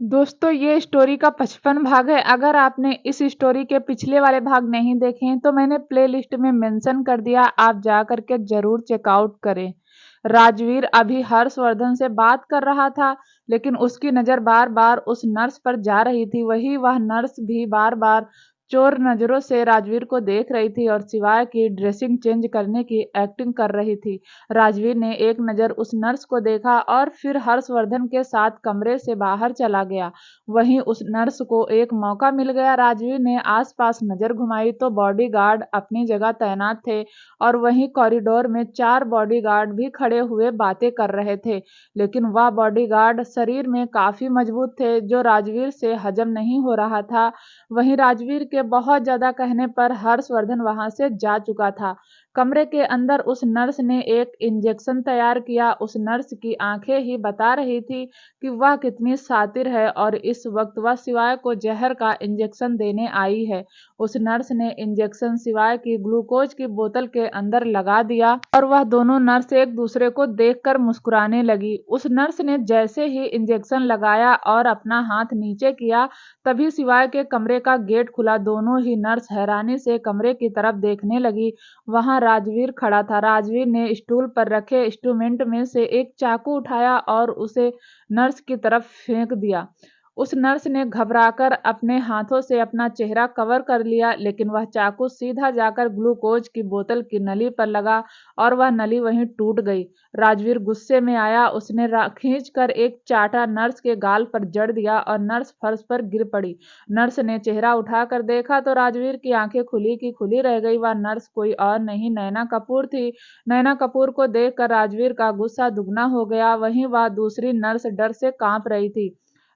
दोस्तों ये स्टोरी का 55 भाग है। अगर आपने इस स्टोरी के पिछले वाले भाग नहीं देखे हैं तो मैंने प्लेलिस्ट में मेंशन कर दिया, आप जा कर के ज़रूर चेकआउट करें। राजवीर अभी हर्षवर्धन से बात कर रहा था, लेकिन उसकी नज़र बार-बार उस नर्स पर जा रही थी। वही वह नर्स भी बार-बार चोर नज़रों से राजवीर को देख रही थी और सिवाय की ड्रेसिंग चेंज करने की एक्टिंग कर रही थी। राजवीर ने एक नज़र उस नर्स को देखा और फिर हर्षवर्धन के साथ कमरे से बाहर चला गया। वहीं उस नर्स को एक मौका मिल गया। राजवीर ने आसपास नज़र घुमाई तो बॉडीगार्ड अपनी जगह तैनात थे और वहीं कॉरिडोर में 4 बॉडीगार्ड भी खड़े हुए बातें कर रहे थे। लेकिन वह बॉडीगार्ड शरीर में काफ़ी मजबूत थे, जो राजवीर से हजम नहीं हो रहा था। वहीं राजवीर के बहुत ज़्यादा कहने पर हर्षवर्धन वहां से जा चुका था। कमरे के अंदर उस नर्स ने एक इंजेक्शन तैयार किया। उस नर्स की आंखें ही बता रही थी कि वह कितनी शातिर है और इस वक्त वह शिवाय को जहर का इंजेक्शन देने आई है। उस नर्स ने इंजेक्शन शिवाय की ग्लूकोज की बोतल के अंदर लगा दिया और वह दोनों नर्स एक दूसरे को देखकर मुस्कुराने लगी। उस नर्स ने जैसे ही इंजेक्शन लगाया और अपना हाथ नीचे किया, तभी शिवाय के कमरे का गेट खुला। दोनों ही नर्स हैरानी से कमरे की तरफ देखने लगी। वहां राजवीर खड़ा था। राजवीर ने स्टूल पर रखे इंस्ट्रूमेंट में से एक चाकू उठाया और उसे नर्स की तरफ फेंक दिया। उस नर्स ने घबराकर अपने हाथों से अपना चेहरा कवर कर लिया, लेकिन वह चाकू सीधा जाकर ग्लूकोज की बोतल की नली पर लगा और वह नली वहीं टूट गई। राजवीर गुस्से में आया। उसने खींचकर एक चाटा नर्स के गाल पर जड़ दिया और नर्स फर्श पर गिर पड़ी। नर्स ने चेहरा उठाकर देखा तो राजवीर की आंखें खुली की खुली रह गई। वह नर्स कोई और नहीं, नैना कपूर थी। नैना कपूर को देखकर राजवीर का गुस्सा दुगना हो गया। वहीं वह दूसरी नर्स डर से कांप रही थी।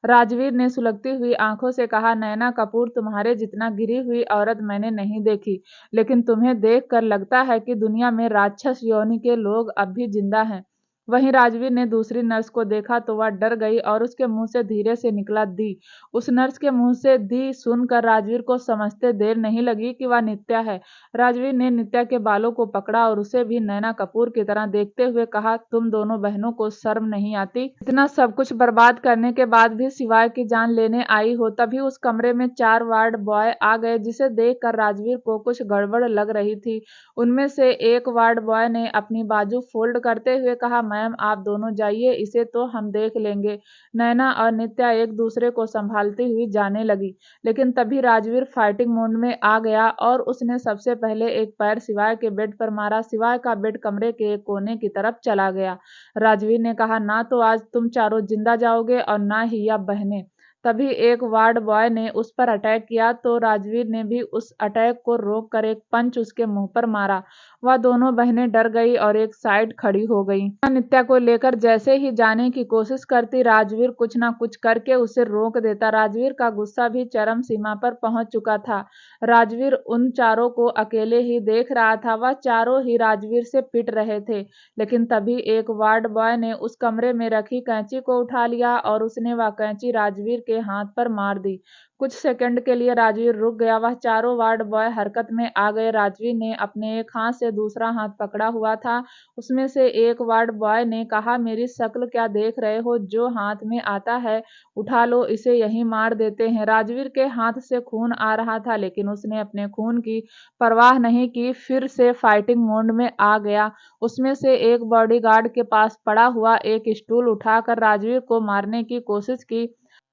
राजवीर ने सुलगती हुई आंखों से कहा, नैना कपूर, तुम्हारे जितना गिरी हुई औरत मैंने नहीं देखी, लेकिन तुम्हें देखकर लगता है कि दुनिया में राक्षस योनि के लोग अब भी जिंदा हैं। वहीं राजवीर ने दूसरी नर्स को देखा तो वह डर गई और उसके मुंह से धीरे से निकला दी। उस नर्स के मुंह से दी सुनकर राजवीर को समझते देर नहीं लगी कि वह नित्या है। राजवीर ने नित्या के बालों को पकड़ा और उसे भी नैना कपूर की तरह देखते हुए कहा, तुम दोनों बहनों को शर्म नहीं आती? इतना सब कुछ बर्बाद करने के बाद भी शिवाय की जान लेने आई हो। तभी उस कमरे में 4 वार्ड बॉय आ गए, जिसे देखकर राजवीर को कुछ गड़बड़ लग रही थी। उनमें से एक वार्ड बॉय ने अपनी बाजू फोल्ड करते हुए कहा, मैम आप दोनों जाइए, इसे तो हम देख लेंगे। नैना और नित्या एक दूसरे को संभालती हुई जाने लगी, लेकिन तभी राजवीर फाइटिंग मोड में आ गया और उसने सबसे पहले एक पैर शिवाय के बेड पर मारा। शिवाय का बेड कमरे के एक कोने की तरफ चला गया। राजवीर ने कहा, ना तो आज तुम चारों जिंदा जाओगे और ना ही यह बहनें। तभी एक वार्ड बॉय ने उस पर अटैक किया तो राजवीर ने भी उस अटैक को रोक कर एक पंच उसके मुंह पर मारा। वह दोनों बहनें डर गई और एक साइड खड़ी हो गई। नित्या को लेकर जैसे ही जाने की कोशिश करती, राजवीर कुछ ना कुछ करके उसे रोक देता। राजवीर का गुस्सा भी चरम सीमा पर पहुंच चुका था। राजवीर उन चारों को अकेले ही देख रहा था। वह चारों ही राजवीर से पिट रहे थे, लेकिन तभी एक वार्ड बॉय ने उस कमरे में रखी कैंची को उठा लिया और उसने वह कैंची राजवीर के हाथ पर मार दी। कुछ सेकंड के लिए राजवीर रुक गया। वह चारों वार्ड बॉय हरकत में आ गए। राजवीर ने अपने एक हाथ से दूसरा हाथ पकड़ा हुआ था। उसमें से एक वार्ड बॉय ने कहा, मेरी शक्ल क्या देख रहे हो? जो हाथ में आता है उठा लो, इसे यहीं मार देते हैं। राजवीर के हाथ से खून आ रहा था, लेकिन उसने अपने खून की परवाह नहीं की, फिर से फाइटिंग मोड में आ गया। उसमें से एक बॉडीगार्ड के पास पड़ा हुआ एक स्टूल उठाकर राजवीर को मारने की कोशिश की,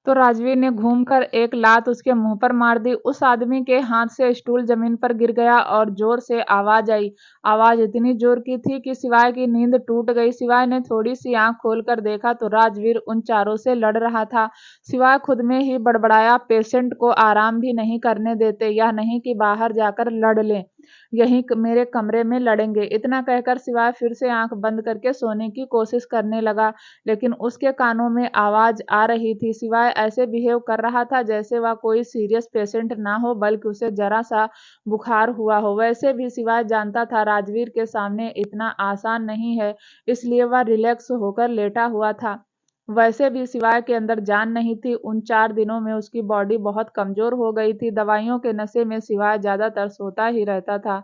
तो राजवीर ने घूमकर एक लात उसके मुंह पर मार दी। उस आदमी के हाथ से स्टूल जमीन पर गिर गया और जोर से आवाज आई। आवाज इतनी जोर की थी कि शिवाय की नींद टूट गई। शिवाय ने थोड़ी सी आंख खोलकर देखा तो राजवीर उन चारों से लड़ रहा था। शिवाय खुद में ही बड़बड़ाया, पेशेंट को आराम भी नहीं करने देते, यह नहीं कि बाहर जाकर लड़ लें, यहीं मेरे कमरे में लड़ेंगे। इतना कहकर शिवाय फिर से आंख बंद करके सोने की कोशिश करने लगा, लेकिन उसके कानों में आवाज आ रही थी। शिवाय ऐसे बिहेव कर रहा था जैसे वह कोई सीरियस पेशेंट ना हो, बल्कि उसे जरा सा बुखार हुआ हो। वैसे भी शिवाय जानता था राजवीर के सामने इतना आसान नहीं है, इसलिए वह रिलैक्स होकर लेटा हुआ था। वैसे भी शिवाय के अंदर जान नहीं थी। उन 4 दिनों में उसकी बॉडी बहुत कमजोर हो गई थी। दवाइयों के नशे में शिवाय ज्यादातर सोता ही रहता था।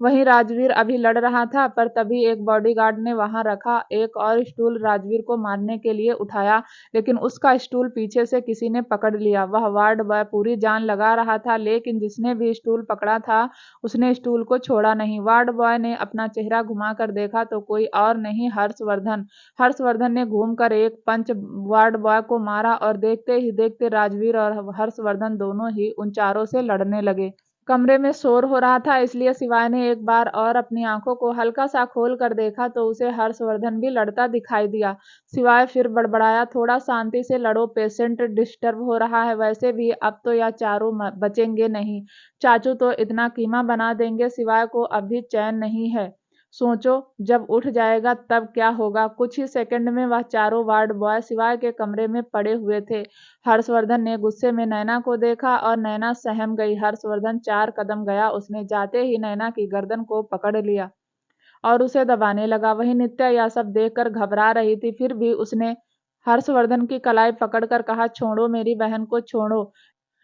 वहीं राजवीर अभी लड़ रहा था, पर तभी एक बॉडीगार्ड ने वहां रखा एक और स्टूल राजवीर को मारने के लिए उठाया, लेकिन उसका स्टूल पीछे से किसी ने पकड़ लिया। वह वार्ड बॉय पूरी जान लगा रहा था, लेकिन जिसने भी स्टूल पकड़ा था उसने स्टूल को छोड़ा नहीं। वार्ड बॉय ने अपना चेहरा घुमाकर देखा तो कोई और नहीं, हर्षवर्धन। हर्षवर्धन ने घूमकर एक पंच वार्ड बॉय को मारा और देखते ही देखते राजवीर और हर्षवर्धन दोनों ही उन चारों से लड़ने लगे। कमरे में शोर हो रहा था, इसलिए शिवाय ने एक बार और अपनी आंखों को हल्का सा खोल कर देखा तो उसे हर्षवर्धन भी लड़ता दिखाई दिया। शिवाय फिर बड़बड़ाया, थोड़ा शांति से लड़ो, पेशेंट डिस्टर्ब हो रहा है। वैसे भी अब तो यह चारों बचेंगे नहीं, चाचू तो इतना कीमा बना देंगे, शिवाय को अभी चैन नहीं है। सोचो, जब उठ जाएगा तब क्या होगा। कुछ ही सेकंड में वह चारों वार्ड बॉय शिवाय के कमरे में पड़े हुए थे। हर्षवर्धन ने गुस्से में नैना को देखा और नैना सहम गई। हर्षवर्धन 4 कदम गया, उसने जाते ही नैना की गर्दन को पकड़ लिया और उसे दबाने लगा। वहीं नित्या यह सब देखकर घबरा रही थी, फिर भी उसने हर्षवर्धन की कलाई पकड़कर कहा, छोड़ो मेरी बहन को, छोड़ो।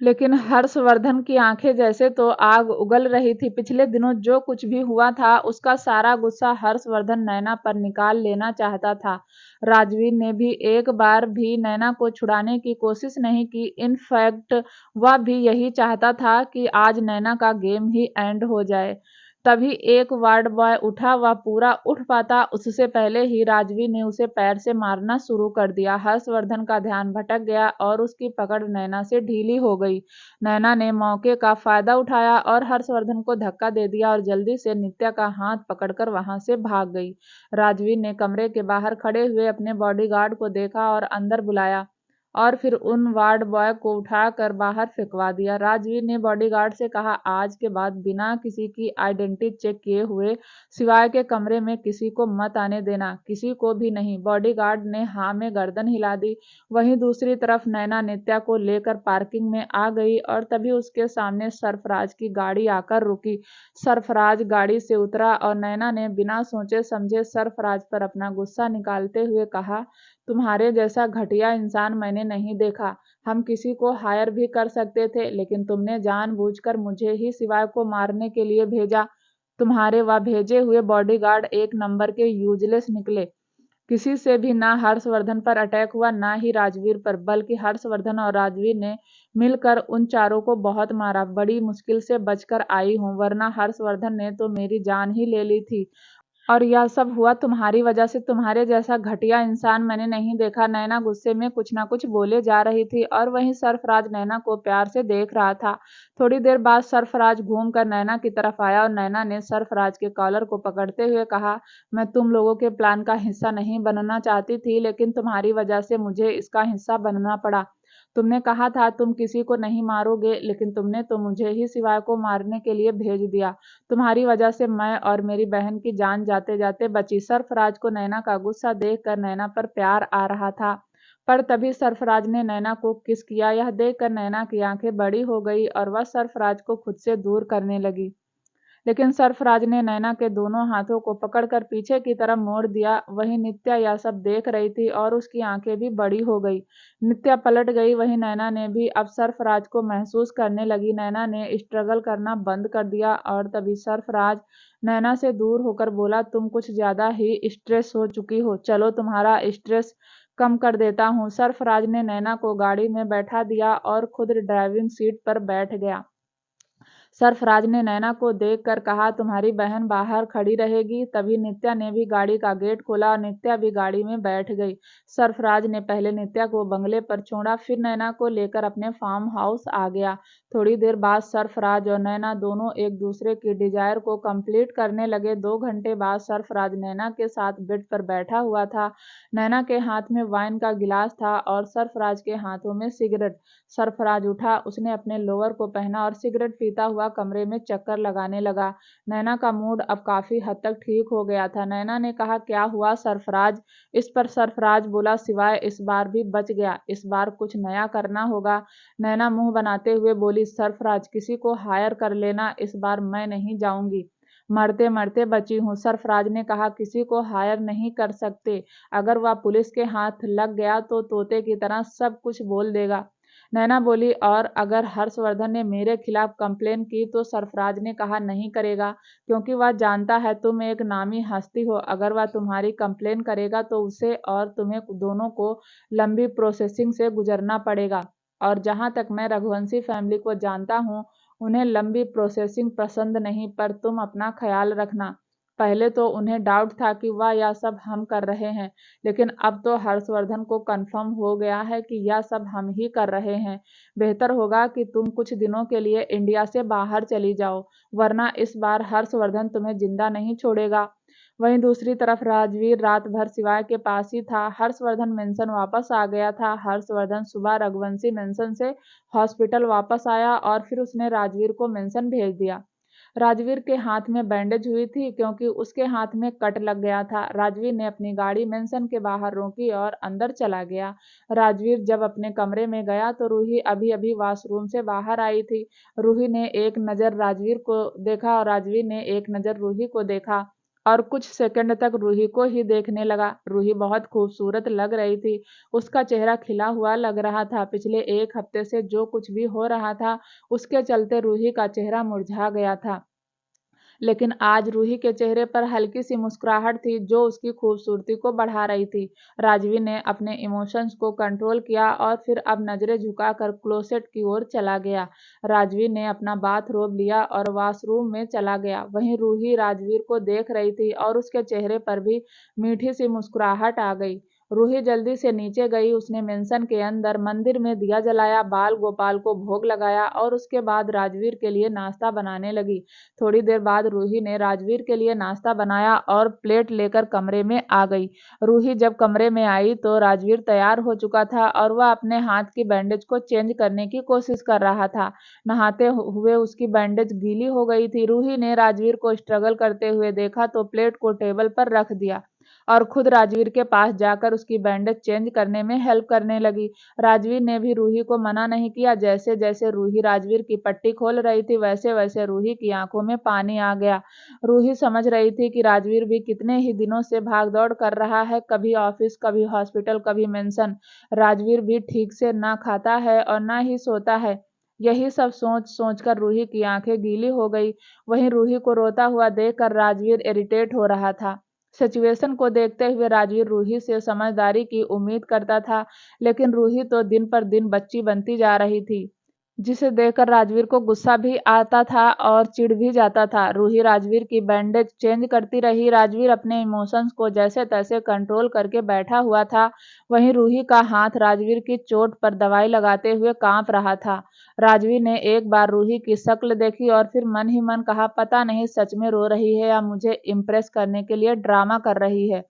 लेकिन हर्षवर्धन की आंखें जैसे तो आग उगल रही थी। पिछले दिनों जो कुछ भी हुआ था उसका सारा गुस्सा हर्षवर्धन नैना पर निकाल लेना चाहता था। राजवीर ने भी एक बार भी नैना को छुड़ाने की कोशिश नहीं की। इनफैक्ट वह भी यही चाहता था कि आज नैना का गेम ही एंड हो जाए। तभी एक वार्ड बॉय उठा, वह पूरा उठ पाता उससे पहले ही राजवीर ने उसे पैर से मारना शुरू कर दिया। हर्षवर्धन का ध्यान भटक गया और उसकी पकड़ नैना से ढीली हो गई। नैना ने मौके का फायदा उठाया और हर्षवर्धन को धक्का दे दिया और जल्दी से नित्या का हाथ पकड़कर वहां से भाग गई। राजवीर ने कमरे के बाहर खड़े हुए अपने बॉडीगार्ड को देखा और अंदर बुलाया और फिर उन वार्ड बॉय को उठाकर बाहर फेंकवा दिया। राजवीर ने बॉडीगार्ड से कहा, आज के बाद बिना किसी की आइडेंटिटी चेक किए हुए शिवाय के कमरे में किसी को मत आने देना, किसी को भी नहीं। बॉडीगार्ड ने हाँ में गर्दन हिला दी। वहीं दूसरी तरफ नैना नित्या को लेकर पार्किंग में आ गई और तभी उसके सामने सरफराज की गाड़ी आकर रुकी। सरफराज गाड़ी से उतरा और नैना ने बिना सोचे समझे सरफराज पर अपना गुस्सा निकालते हुए कहा, तुम्हारे जैसा घटिया इंसान मैंने नहीं देखा। हम किसी को हायर भी कर सकते थे, लेकिन तुमने जानबूझकर मुझे ही शिवाय को मारने के लिए भेजा। तुम्हारे वह भेजे हुए बॉडीगार्ड एक नंबर के यूजलेस निकले। किसी से भी ना हर्षवर्धन पर अटैक हुआ, ना ही राजवीर पर, बल्कि हर्षवर्धन और राजवीर ने मिलकर उन चारों को बहुत मारा। बड़ी मुश्किल से बचकर आई हूँ, वरना हर्षवर्धन ने तो मेरी जान ही ले ली थी। और यह सब हुआ तुम्हारी वजह से। तुम्हारे जैसा घटिया इंसान मैंने नहीं देखा। नैना गुस्से में कुछ ना कुछ बोले जा रही थी और वहीं सरफराज नैना को प्यार से देख रहा था। थोड़ी देर बाद सरफराज घूमकर नैना की तरफ आया और नैना ने सरफराज के कॉलर को पकड़ते हुए कहा, मैं तुम लोगों के प्लान का हिस्सा नहीं बनना चाहती थी, लेकिन तुम्हारी वजह से मुझे इसका हिस्सा बनना पड़ा। तुमने कहा था तुम किसी को नहीं मारोगे, लेकिन तुमने तो मुझे ही शिवाय को मारने के लिए भेज दिया। तुम्हारी वजह से मैं और मेरी बहन की जान जाते जाते बची। सरफराज को नैना का गुस्सा देखकर नैना पर प्यार आ रहा था, पर तभी सरफराज ने नैना को किस किया। यह देखकर नैना की आंखें बड़ी हो गई और वह सरफराज को खुद से दूर करने लगी, लेकिन सरफराज ने नैना के दोनों हाथों को पकड़कर पीछे की तरफ मोड़ दिया। वहीं नित्या यह सब देख रही थी और उसकी आंखें भी बड़ी हो गई। नित्या पलट गई, वहीं नैना ने भी अब सरफराज को महसूस करने लगी। नैना ने स्ट्रगल करना बंद कर दिया और तभी सरफराज नैना से दूर होकर बोला, तुम कुछ ज्यादा ही स्ट्रेस हो चुकी हो, चलो तुम्हारा स्ट्रेस कम कर देता हूँ। सरफराज ने नैना को गाड़ी में बैठा दिया और खुद ड्राइविंग सीट पर बैठ गया। सरफराज ने नैना को देखकर कहा, तुम्हारी बहन बाहर खड़ी रहेगी। तभी नित्या ने भी गाड़ी का गेट खोला और नित्या भी गाड़ी में बैठ गई। सरफराज ने पहले नित्या को बंगले पर छोड़ा, फिर नैना को लेकर अपने फार्म हाउस आ गया। थोड़ी देर बाद सरफराज और नैना दोनों एक दूसरे की डिजायर को कंप्लीट करने लगे। 2 घंटे बाद सरफराज नैना के साथ बेड पर बैठा हुआ था। नैना के हाथ में वाइन का गिलास था और सरफराज के हाथों में सिगरेट। सरफराज उठा, उसने अपने लोअर को पहना और सिगरेट पीता हुआ कमरे में चक्कर लगाने लगा। नैना का मूड अब काफी हद तक ठीक हो गया था। नैना ने कहा, क्या हुआ सरफराज? इस पर सरफराज बोला, सिवाय इस बार भी बच गया, इस बार कुछ नया करना होगा। नैना मुंह बनाते हुए बोली, सरफराज किसी को हायर कर लेना, इस बार मैं नहीं जाऊंगी, मरते मरते बची हूँ। सरफराज ने कहा, किसी को हायर नहीं कर सकते, अगर वह पुलिस के हाथ लग गया तो तोते की तरह सब कुछ बोल देगा। नैना बोली, और अगर हर्षवर्धन ने मेरे खिलाफ कंप्लेन की तो? सरफराज ने कहा, नहीं करेगा, क्योंकि वह जानता है तुम एक नामी हस्ती हो। अगर वह तुम्हारी कंप्लेन करेगा तो उसे और तुम्हें दोनों को लंबी प्रोसेसिंग से गुजरना पड़ेगा। और जहां तक मैं रघुवंशी फैमिली को जानता हूं, उन्हें लंबी प्रोसेसिंग पसंद नहीं। पर तुम अपना ख्याल रखना। पहले तो उन्हें डाउट था कि वह यह सब हम कर रहे हैं, लेकिन अब तो हर्षवर्धन को कंफर्म हो गया है कि यह सब हम ही कर रहे हैं। बेहतर होगा कि तुम कुछ दिनों के लिए इंडिया से बाहर चली जाओ, वरना इस बार हर्षवर्धन तुम्हें जिंदा नहीं छोड़ेगा। वहीं दूसरी तरफ राजवीर रात भर शिवाय के पास ही था। हर्षवर्धन मेंशन वापस आ गया था। हर्षवर्धन सुबह रघुवंशी मेंशन से हॉस्पिटल वापस आया और फिर उसने राजवीर को मेंशन भेज दिया। राजवीर के हाथ में बैंडेज हुई थी, क्योंकि उसके हाथ में कट लग गया था। राजवीर ने अपनी गाड़ी मेंशन के बाहर रोकी और अंदर चला गया। राजवीर जब अपने कमरे में गया तो रूही अभी अभी वॉशरूम से बाहर आई थी। रूही ने एक नज़र राजवीर को देखा और राजवीर ने एक नज़र रूही को देखा, और कुछ सेकंड तक रूही को ही देखने लगा। रूही बहुत खूबसूरत लग रही थी। उसका चेहरा खिला हुआ लग रहा था। पिछले एक हफ्ते से जो कुछ भी हो रहा था, उसके चलते रूही का चेहरा मुरझा गया था। लेकिन आज रूही के चेहरे पर हल्की सी मुस्कुराहट थी, जो उसकी खूबसूरती को बढ़ा रही थी। राजवीर ने अपने इमोशंस को कंट्रोल किया और फिर अब नजरें झुकाकर क्लोसेट की ओर चला गया। राजवीर ने अपना बाथरोब लिया और वॉशरूम में चला गया। वहीं रूही राजवीर को देख रही थी और उसके चेहरे पर भी मीठी सी मुस्कुराहट आ गई। रूही जल्दी से नीचे गई। उसने मेंशन के अंदर मंदिर में दिया जलाया, बाल गोपाल को भोग लगाया और उसके बाद राजवीर के लिए नाश्ता बनाने लगी। थोड़ी देर बाद रूही ने राजवीर के लिए नाश्ता बनाया और प्लेट लेकर कमरे में आ गई। रूही जब कमरे में आई तो राजवीर तैयार हो चुका था और वह अपने हाथ की बैंडेज को चेंज करने की कोशिश कर रहा था। नहाते हुए उसकी बैंडेज गीली हो गई थी। रूही ने राजवीर को स्ट्रगल करते हुए देखा तो प्लेट को टेबल पर रख दिया और खुद राजवीर के पास जाकर उसकी बैंडेज चेंज करने में हेल्प करने लगी। राजवीर ने भी रूही को मना नहीं किया। जैसे जैसे रूही राजवीर की पट्टी खोल रही थी, वैसे वैसे रूही की आंखों में पानी आ गया। रूही समझ रही थी कि राजवीर भी कितने ही दिनों से भागदौड़ कर रहा है, कभी ऑफिस, कभी हॉस्पिटल, कभी मेंशन। राजवीर भी ठीक से ना खाता है और ना ही सोता है। यही सब सोच सोच कर रूही की आंखें गीली हो गई। वहीं रूही को रोता हुआ देखकर राजवीर इरिटेट हो रहा था। सिचुएशन को देखते हुए राजवीर रूही से समझदारी की उम्मीद करता था, लेकिन रूही तो दिन पर दिन बच्ची बनती जा रही थी, जिसे देखकर राजवीर को गुस्सा भी आता था और चिढ़ भी जाता था। रूही राजवीर की बैंडेज चेंज करती रही। राजवीर अपने इमोशंस को जैसे तैसे कंट्रोल करके बैठा हुआ था। वहीं रूही का हाथ राजवीर की चोट पर दवाई लगाते हुए कांप रहा था। राजवीर ने एक बार रूही की शक्ल देखी और फिर मन ही मन कहा, पता नहीं सच में रो रही है या मुझे इम्प्रेस करने के लिए ड्रामा कर रही है।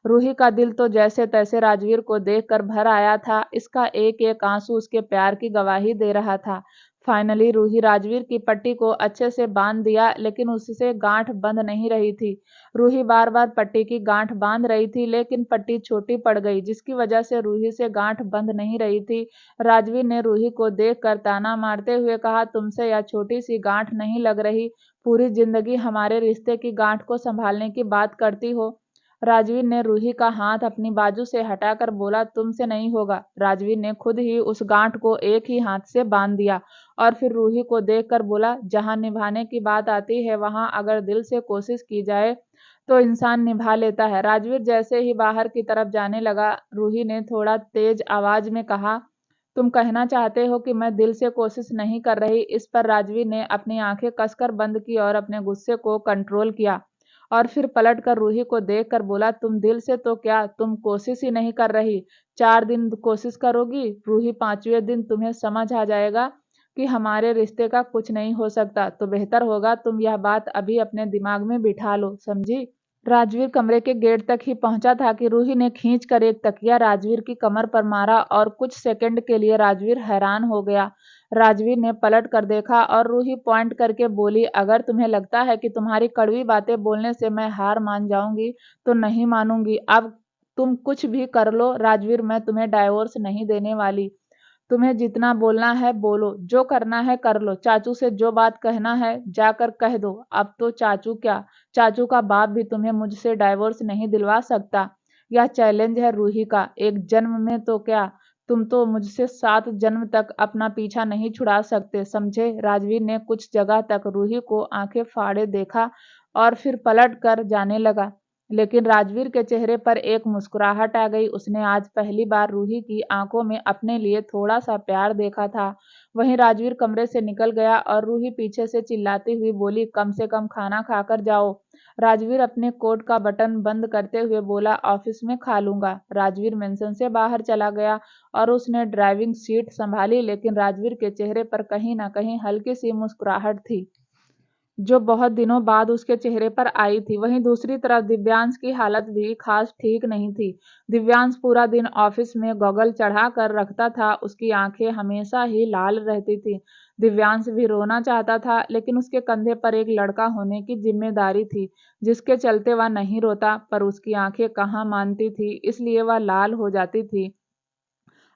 रूही का दिल तो जैसे तैसे राजवीर को देखकर भर आया था। इसका एक एक आंसू उसके प्यार की गवाही दे रहा था। फाइनली रूही राजवीर की पट्टी को अच्छे से बांध दिया, लेकिन उससे गांठ बंध नहीं रही थी। रूही बार बार पट्टी की गांठ बांध रही थी, लेकिन पट्टी छोटी पड़ गई, जिसकी वजह से रूही से गांठ बंध नहीं रही थी। राजवीर ने रूही को देखकर ताना मारते हुए कहा, तुमसे यह छोटी सी गांठ नहीं लग रही, पूरी जिंदगी हमारे रिश्ते की गांठ को संभालने की बात करती हो। राजवीर ने रूही का हाथ अपनी बाजू से हटाकर बोला, तुमसे नहीं होगा। राजवीर ने खुद ही उस गांठ को एक ही हाथ से बांध दिया और फिर रूही को देखकर बोला, जहां निभाने की बात आती है, वहां अगर दिल से कोशिश की जाए तो इंसान निभा लेता है। राजवीर जैसे ही बाहर की तरफ जाने लगा, रूही ने थोड़ा तेज आवाज में कहा, तुम कहना चाहते हो कि मैं दिल से कोशिश नहीं कर रही? इस पर राजवीर ने अपनी आंखें कसकर बंद की और अपने गुस्से को कंट्रोल किया और फिर पलटकर रूही को देखकर बोला, तुम दिल से तो क्या, तुम कोशिश ही नहीं कर रही। 4 दिन कोशिश करोगी रूही, 5वें दिन तुम्हें समझ आ जाएगा कि हमारे रिश्ते का कुछ नहीं हो सकता। तो बेहतर होगा तुम यह बात अभी अपने दिमाग में बिठा लो, समझी? राजवीर कमरे के गेट तक ही पहुंचा था कि रूही ने खींचकर एक तकिया राजवीर की कमर पर मारा और कुछ सेकंड के लिए राजवीर हैरान हो गया। राजवीर ने पलट कर देखा और रूही पॉइंट करके बोली, अगर तुम्हें लगता है कि तुम्हारी कड़वी बातें बोलने से मैं हार मान जाऊंगी तो नहीं मानूंगी। अब तुम कुछ भी कर लो राजवीर, मैं तुम्हें डाइवोर्स नहीं देने वाली। तुम्हें जितना बोलना है बोलो, जो करना है कर लो। चाचू से जो बात कहना है जाकर कह दो। अब तो चाचू क्या, चाचू का बाप भी तुम्हें मुझसे डाइवोर्स नहीं दिलवा सकता। यह चैलेंज है रूही का, एक जन्म में तो क्या, तुम तो मुझसे 7 जन्म तक अपना पीछा नहीं छुड़ा सकते, समझे? राजवीर ने कुछ जगह तक रूही को आंखें फाड़े देखा और फिर पलट कर जाने लगा। लेकिन राजवीर के चेहरे पर एक मुस्कुराहट आ गई। उसने आज पहली बार रूही की आंखों में अपने लिए थोड़ा सा प्यार देखा था। वहीं राजवीर कमरे से निकल गया और रूही पीछे से चिल्लाती हुई बोली, कम से कम खाना खाकर जाओ। राजवीर अपने कोट का बटन बंद करते हुए बोला, ऑफिस में खा लूंगा। राजवीर मेंशन से बाहर चला गया और उसने ड्राइविंग सीट संभाली, लेकिन राजवीर के चेहरे पर कहीं न कहीं हल्की सी मुस्कुराहट थी, जो बहुत दिनों बाद उसके चेहरे पर आई थी। वहीं दूसरी तरफ दिव्यांश की हालत भी खास ठीक नहीं थी। दिव्यांश पूरा दिन ऑफिस में गॉगल चढ़ा कर रखता था। उसकी आंखें हमेशा ही लाल रहती थी। दिव्यांश भी रोना चाहता था, लेकिन उसके कंधे पर एक लड़का होने की जिम्मेदारी थी, जिसके चलते वह नहीं रोता, पर उसकी आंखें कहाँ मानती थी, इसलिए वह लाल हो जाती थी।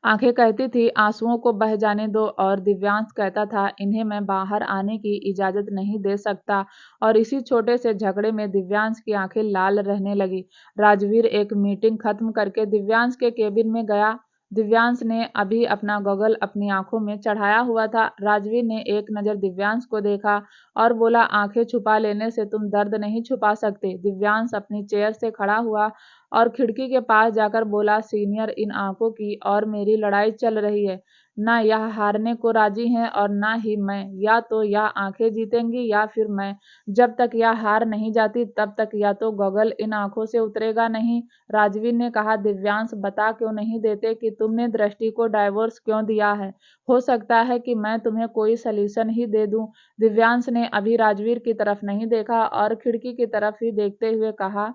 आंखें कहती थी आंसुओं को बह जाने दो, और दिव्यांश कहता था इन्हें मैं बाहर आने की इजाजत नहीं दे सकता। और इसी छोटे से झगड़े में दिव्यांश की आंखें लाल रहने लगी। राजवीर एक मीटिंग खत्म करके दिव्यांश के केबिन में गया। दिव्यांश ने अभी अपना गॉगल अपनी आंखों में चढ़ाया हुआ था। राजवीर ने एक नजर दिव्यांश को देखा और बोला, आंखें छुपा लेने से तुम दर्द नहीं छुपा सकते। दिव्यांश अपनी चेयर से खड़ा हुआ और खिड़की के पास जाकर बोला, सीनियर, इन आंखों की और मेरी लड़ाई चल रही है। ना यह हारने को राजी हैं और ना ही मैं। या तो यह आंखें जीतेंगी या फिर मैं। जब तक यह हार नहीं जाती तब तक या तो गॉगल इन आंखों से उतरेगा नहीं। राजवीर ने कहा, दिव्यांश, बता क्यों नहीं देते कि तुमने दृष्टि को डाइवोर्स क्यों दिया है? हो सकता है कि मैं तुम्हें कोई सल्यूशन ही दे दूं। दिव्यांश ने अभी राजवीर की तरफ नहीं देखा और खिड़की की तरफ ही देखते हुए कहा,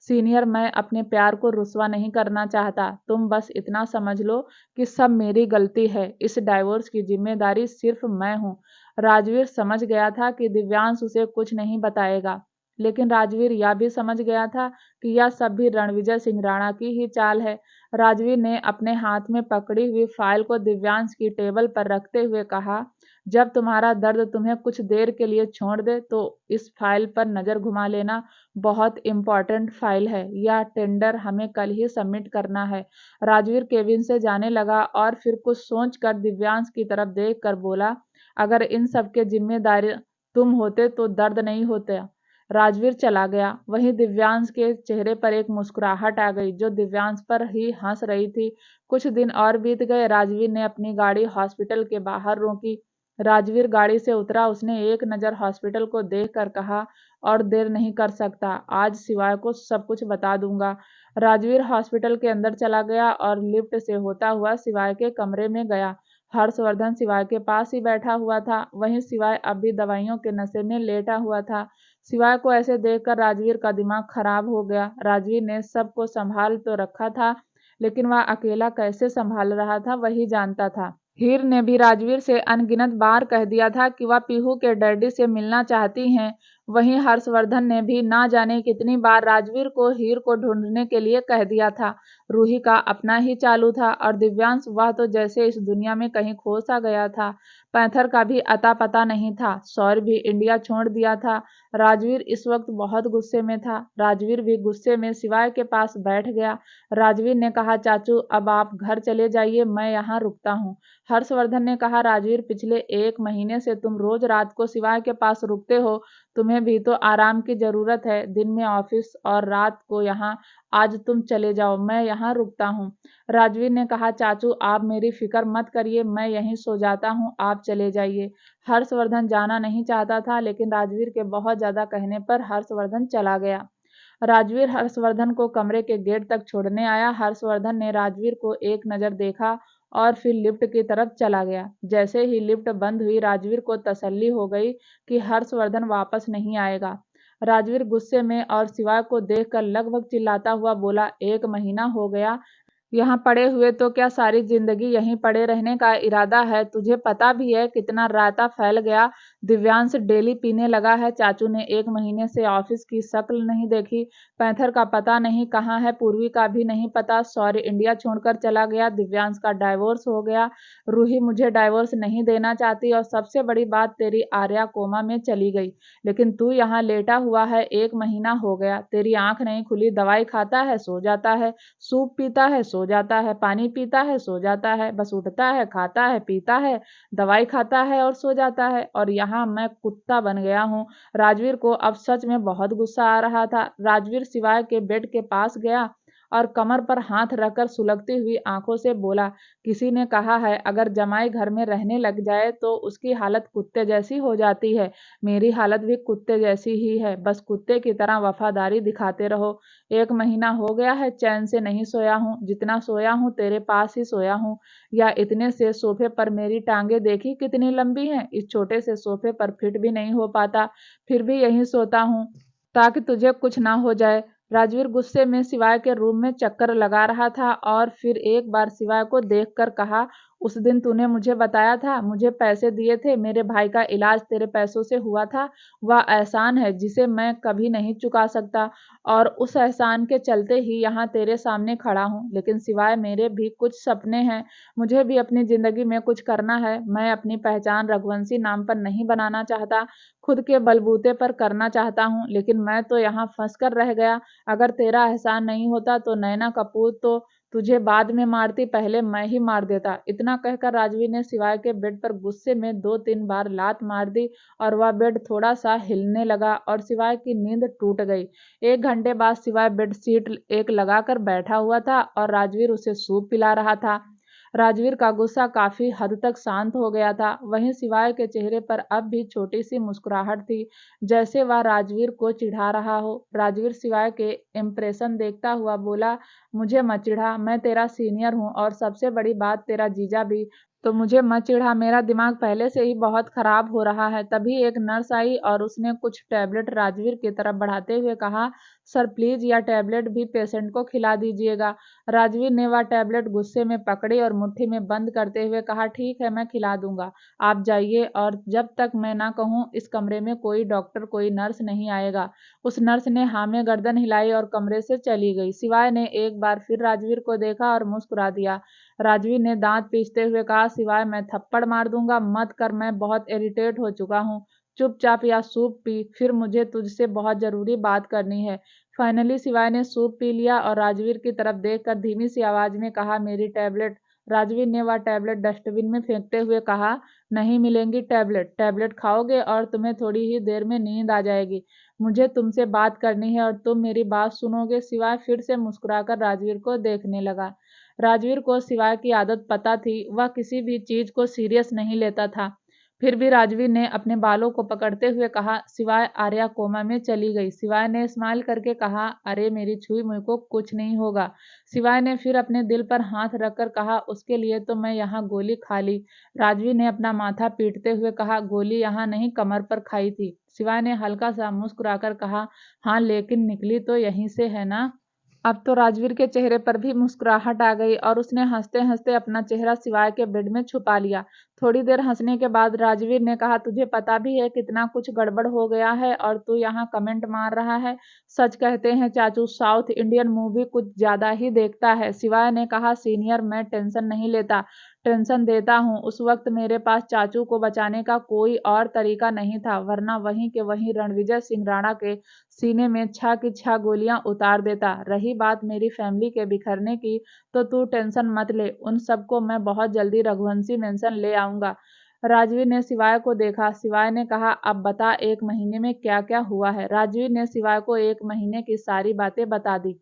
सीनियर, मैं अपने प्यार को रुस्वा नहीं करना चाहता। तुम बस इतना समझ लो कि सब मेरी गलती है। इस डाइवोर्स की जिम्मेदारी सिर्फ मैं हूँ। राजवीर समझ गया था कि दिव्यांश उसे कुछ नहीं बताएगा, लेकिन राजवीर यह भी समझ गया था कि यह सब भी रणविजय सिंह राणा की ही चाल है। राजवीर ने अपने हाथ में पकड़ी हुई फाइल को दिव्यांश की टेबल पर रखते हुए कहा, जब तुम्हारा दर्द तुम्हें कुछ देर के लिए छोड़ दे तो इस फाइल पर नजर घुमा लेना। बहुत इम्पोर्टेंट फाइल है। यह टेंडर हमें कल ही सबमिट करना है। राजवीर केबिन से जाने लगा और फिर कुछ सोचकर दिव्यांश की तरफ देख कर बोला, अगर इन सब के जिम्मेदार तुम होते तो दर्द नहीं होता। राजवीर चला गया। वहीं दिव्यांश के चेहरे पर एक मुस्कुराहट आ गई, जो दिव्यांश पर ही हंस रही थी। कुछ दिन और बीत गए। राजवीर ने अपनी गाड़ी हॉस्पिटल के बाहर रोकी। राजवीर गाड़ी से उतरा। उसने एक नज़र हॉस्पिटल को देखकर कहा, और देर नहीं कर सकता, आज शिवाय को सब कुछ बता दूंगा। राजवीर हॉस्पिटल के अंदर चला गया और लिफ्ट से होता हुआ शिवाय के कमरे में गया। हर्षवर्धन शिवाय के पास ही बैठा हुआ था। वहीं शिवाय अब भी दवाइयों के नशे में लेटा हुआ था। शिवाय को ऐसे देखकर राजवीर का दिमाग खराब हो गया। राजवीर ने सबको संभाल तो रखा था, लेकिन वह अकेला कैसे संभाल रहा था वही जानता था। हीर ने भी राजवीर से अनगिनत बार कह दिया था कि वह पीहू के डैडी से मिलना चाहती हैं। वहीं हर्षवर्धन ने भी ना जाने कितनी बार राजवीर को हीर को ढूंढने के लिए कह दिया था। रूही का अपना ही चालू था, और दिव्यांश, वह तो जैसे इस दुनिया में कहीं खो सा गया था। पैंथर का भी अता पता नहीं था। सौर भी इंडिया छोड़ दिया था। राजवीर इस वक्त बहुत गुस्से में था। राजवीर भी गुस्से में शिवाय के पास बैठ गया। राजवीर ने कहा, चाचू, अब आप घर चले जाइए, मैं यहाँ रुकता हूँ। हर्षवर्धन ने कहा, राजवीर, पिछले 1 महीने से तुम रोज रात को शिवाय के पास रुकते हो। तुम्हें भी तो आराम की जरूरत है। दिन में ऑफिस और रात को यहाँ। आज तुम चले जाओ, मैं यहाँ रुकता हूँ। राजवीर ने कहा, चाचू, आप मेरी फिक्र मत करिए, मैं यहीं सो जाता हूँ, आप चले जाइए। हर्षवर्धन जाना नहीं चाहता था, लेकिन राजवीर के बहुत ज्यादा कहने पर हर्षवर्धन चला गया। राजवीर हर्षवर्धन को कमरे के गेट तक छोड़ने आया। हर्षवर्धन ने राजवीर को एक नज़र देखा और फिर लिफ्ट की तरफ चला गया। जैसे ही लिफ्ट बंद हुई, राजवीर को तसल्ली हो गई कि हर्षवर्धन वापस नहीं आएगा। राजवीर गुस्से में और शिवाय को देखकर लगभग चिल्लाता हुआ बोला, 1 महीना हो गया यहाँ पड़े हुए, तो क्या सारी जिंदगी यहीं पड़े रहने का इरादा है? तुझे पता भी है कितना रायता फैल गया। दिव्यांश डेली पीने लगा है। चाचू ने 1 महीने से ऑफिस की शक्ल नहीं देखी। पैंथर का पता नहीं कहाँ है। पूर्वी का भी नहीं पता। सॉरी, इंडिया छोड़कर चला गया। दिव्यांश का डाइवोर्स हो गया। रूही मुझे डाइवोर्स नहीं देना चाहती, और सबसे बड़ी बात, तेरी आर्या कोमा में चली गई, लेकिन तू यहाँ लेटा हुआ है। 1 महीना हो गया, तेरी आंख नहीं खुली। दवाई खाता है, सो जाता है, सूप पीता है, सो सो जाता है, पानी पीता है, सो जाता है, बस उठता है, खाता है, पीता है, दवाई खाता है और सो जाता है। और यहाँ मैं कुत्ता बन गया हूँ। राजवीर को अब सच में बहुत गुस्सा आ रहा था। राजवीर सिवाय के बेड के पास गया और कमर पर हाथ रखकर सुलगती हुई आंखों से बोला, किसी ने कहा है अगर जमाई घर में रहने लग जाए तो उसकी हालत कुत्ते जैसी हो जाती है। मेरी हालत भी कुत्ते जैसी ही है, बस कुत्ते की तरह वफादारी दिखाते रहो। 1 महीना हो गया है चैन से नहीं सोया हूँ, जितना सोया हूँ तेरे पास ही सोया हूँ। या इतने से सोफे पर मेरी टांगे देखी कितनी लंबी हैं, इस छोटे से सोफे पर फिट भी नहीं हो पाता, फिर भी यहीं सोता हूँ ताकि तुझे कुछ ना हो जाए। राजवीर गुस्से में सिवाय के रूम में चक्कर लगा रहा था और फिर एक बार सिवाय को देखकर कहा, उस दिन तूने मुझे बताया था, मुझे पैसे दिए थे, मेरे भाई का इलाज तेरे पैसों से हुआ था। वह एहसान है जिसे मैं कभी नहीं चुका सकता और उस एहसान के चलते ही यहाँ तेरे सामने खड़ा हूँ। लेकिन सिवाय मेरे भी कुछ सपने हैं, मुझे भी अपनी जिंदगी में कुछ करना है। मैं अपनी पहचान रघुवंशी नाम पर नहीं बनाना चाहता, खुद के बलबूते पर करना चाहता हूँ। लेकिन मैं तो यहाँ फंस कर रह गया। अगर तेरा एहसान नहीं होता तो नैना कपूर तो तुझे बाद में मारती, पहले मैं ही मार देता। इतना कहकर राजवीर ने सिवाय के बेड पर गुस्से में 2-3 बार लात मार दी और वह बेड थोड़ा सा हिलने लगा और सिवाय की नींद टूट गई। 1 घंटे बाद सिवाय बेडशीट एक लगाकर बैठा हुआ था और राजवीर उसे सूप पिला रहा था। राजवीर का गुस्सा काफी हद तक शांत हो गया था। वहीं सिवाय के चेहरे पर अब भी छोटी सी मुस्कुराहट थी, जैसे वह राजवीर को चिढ़ा रहा हो। राजवीर सिवाय के इम्प्रेशन देखता हुआ बोला, मुझे मत चिढ़ा, मैं तेरा सीनियर हूँ और सबसे बड़ी बात तेरा जीजा भी, तो मुझे मत चिढ़ा, मेरा दिमाग पहले से ही बहुत खराब हो रहा है। तभी एक नर्स आई और उसने कुछ टैबलेट राजवीर की तरफ बढ़ाते हुए कहा, सर प्लीज यह टैबलेट भी पेशेंट को खिला दीजिएगा। राजवीर ने वह टैबलेट गुस्से में पकड़ी और मुट्ठी में बंद करते हुए कहा, ठीक है मैं खिला दूंगा, आप जाइए और जब तक मैं ना कहूँ इस कमरे में कोई डॉक्टर कोई नर्स नहीं आएगा। उस नर्स ने हाँ में गर्दन हिलाई और कमरे से चली गई। सिवाय ने एक बार फिर राजवीर को देखा और मुस्कुरा दिया। राजवीर ने दांत पीसते हुए कहा, सिवाय मैं थप्पड़ मार दूंगा, मत कर, मैं बहुत इरिटेट हो चुका हूँ। चुपचाप या सूप पी, फिर मुझे तुझसे बहुत जरूरी बात करनी है। फाइनली सिवाय ने सूप पी लिया और राजवीर की तरफ देखकर धीमी सी आवाज में कहा, मेरी टैबलेट। राजवीर ने वह टैबलेट डस्टबिन में फेंकते हुए कहा, नहीं मिलेंगी टैबलेट, टैबलेट खाओगे और तुम्हें थोड़ी ही देर में नींद आ जाएगी। मुझे तुमसे बात करनी है और तुम मेरी बात सुनोगे। सिवाय फिर से मुस्कुराकर राजवीर को देखने लगा। राजवीर को सिवाय की आदत पता थी, वह किसी भी चीज को सीरियस नहीं लेता था। फिर भी राजवीर ने अपने बालों को पकड़ते हुए कहा, सिवाय आर्या कोमा में चली गई। सिवाय ने स्माइल करके कहा, अरे मेरी छुई मुझ को कुछ नहीं होगा। सिवाय ने फिर अपने दिल पर हाथ रखकर कहा, उसके लिए तो मैं यहाँ गोली खा ली। राजवीर ने अपना माथा पीटते हुए कहा, गोली यहाँ नहीं कमर पर खाई थी। सिवाय ने हल्का सा मुस्कुराकर कहा, हाँ लेकिन निकली तो यहीं से है ना। अब तो राजवीर के चेहरे पर भी मुस्कुराहट आ गई और उसने हंसते हंसते अपना चेहरा सिवाय के बेड में छुपा लिया। थोड़ी देर हंसने के बाद राजवीर ने कहा, तुझे पता भी है कितना कुछ गड़बड़ हो गया है और तू यहाँ कमेंट मार रहा है। सच कहते हैं चाचू, साउथ इंडियन मूवी कुछ ज्यादा ही देखता है। सिवाय ने कहा, सीनियर मैं टेंशन नहीं लेता, टेंशन देता हूँ। उस वक्त मेरे पास चाचू को बचाने का कोई और तरीका नहीं था, वरना वहीं के वहीं रणविजय सिंह राणा के सीने में 6 की 6 गोलियां उतार देता। रही बात मेरी फैमिली के बिखरने की, तो तू टेंशन मत ले, उन सबको मैं बहुत जल्दी रघुवंशी मेंशन ले आऊंगा। राजवीर ने सिवाय को देखा। सिवाय ने कहा, अब बता 1 महीने में क्या क्या हुआ है। राजवीर ने सिवाय को 1 महीने की सारी बातें बता दी।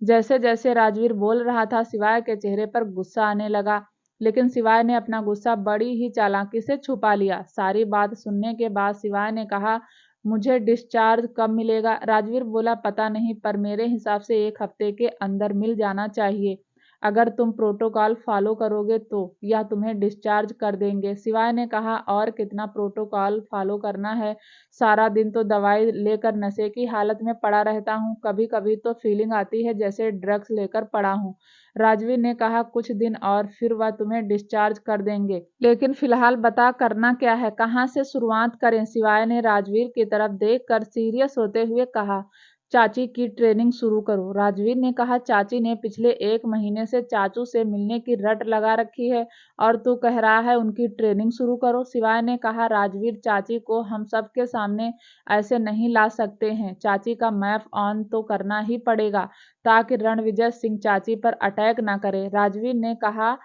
जैसे जैसे राजवीर बोल रहा था सिवाय के चेहरे पर गुस्सा आने लगा, लेकिन सिवाय ने अपना गुस्सा बड़ी ही चालाकी से छुपा लिया। सारी बात सुनने के बाद सिवाय ने कहा, मुझे डिस्चार्ज कब मिलेगा। राजवीर बोला, पता नहीं, पर मेरे हिसाब से 1 हफ्ते के अंदर मिल जाना चाहिए। अगर तुम प्रोटोकॉल फॉलो करोगे तो, या तुम्हें डिस्चार्ज कर देंगे। सिवाय ने कहा, और कितना प्रोटोकॉल फॉलो करना है, सारा दिन तो दवाई लेकर नशे की हालत में पड़ा रहता हूँ, कभी कभी तो फीलिंग आती है जैसे ड्रग्स लेकर पड़ा हूँ। राजवीर ने कहा, कुछ दिन और फिर वह तुम्हें डिस्चार्ज कर देंगे, लेकिन फिलहाल बता करना क्या है, कहाँ से शुरुआत करें। सिवाय ने राजवीर की तरफ देखकर सीरियस होते हुए कहा, चाची की ट्रेनिंग शुरू करो। राजवीर ने कहा, चाची ने पिछले 1 महीने से चाचू से मिलने की रट लगा रखी है और तू कह रहा है उनकी ट्रेनिंग शुरू करो। शिवाय ने कहा, राजवीर, चाची को हम सब के सामने ऐसे नहीं ला सकते हैं। चाची का मैप ऑन तो करना ही पड़ेगा ताकि रणविजय सिंह चाची पर अटैक न करे। राजवीर ने कहा,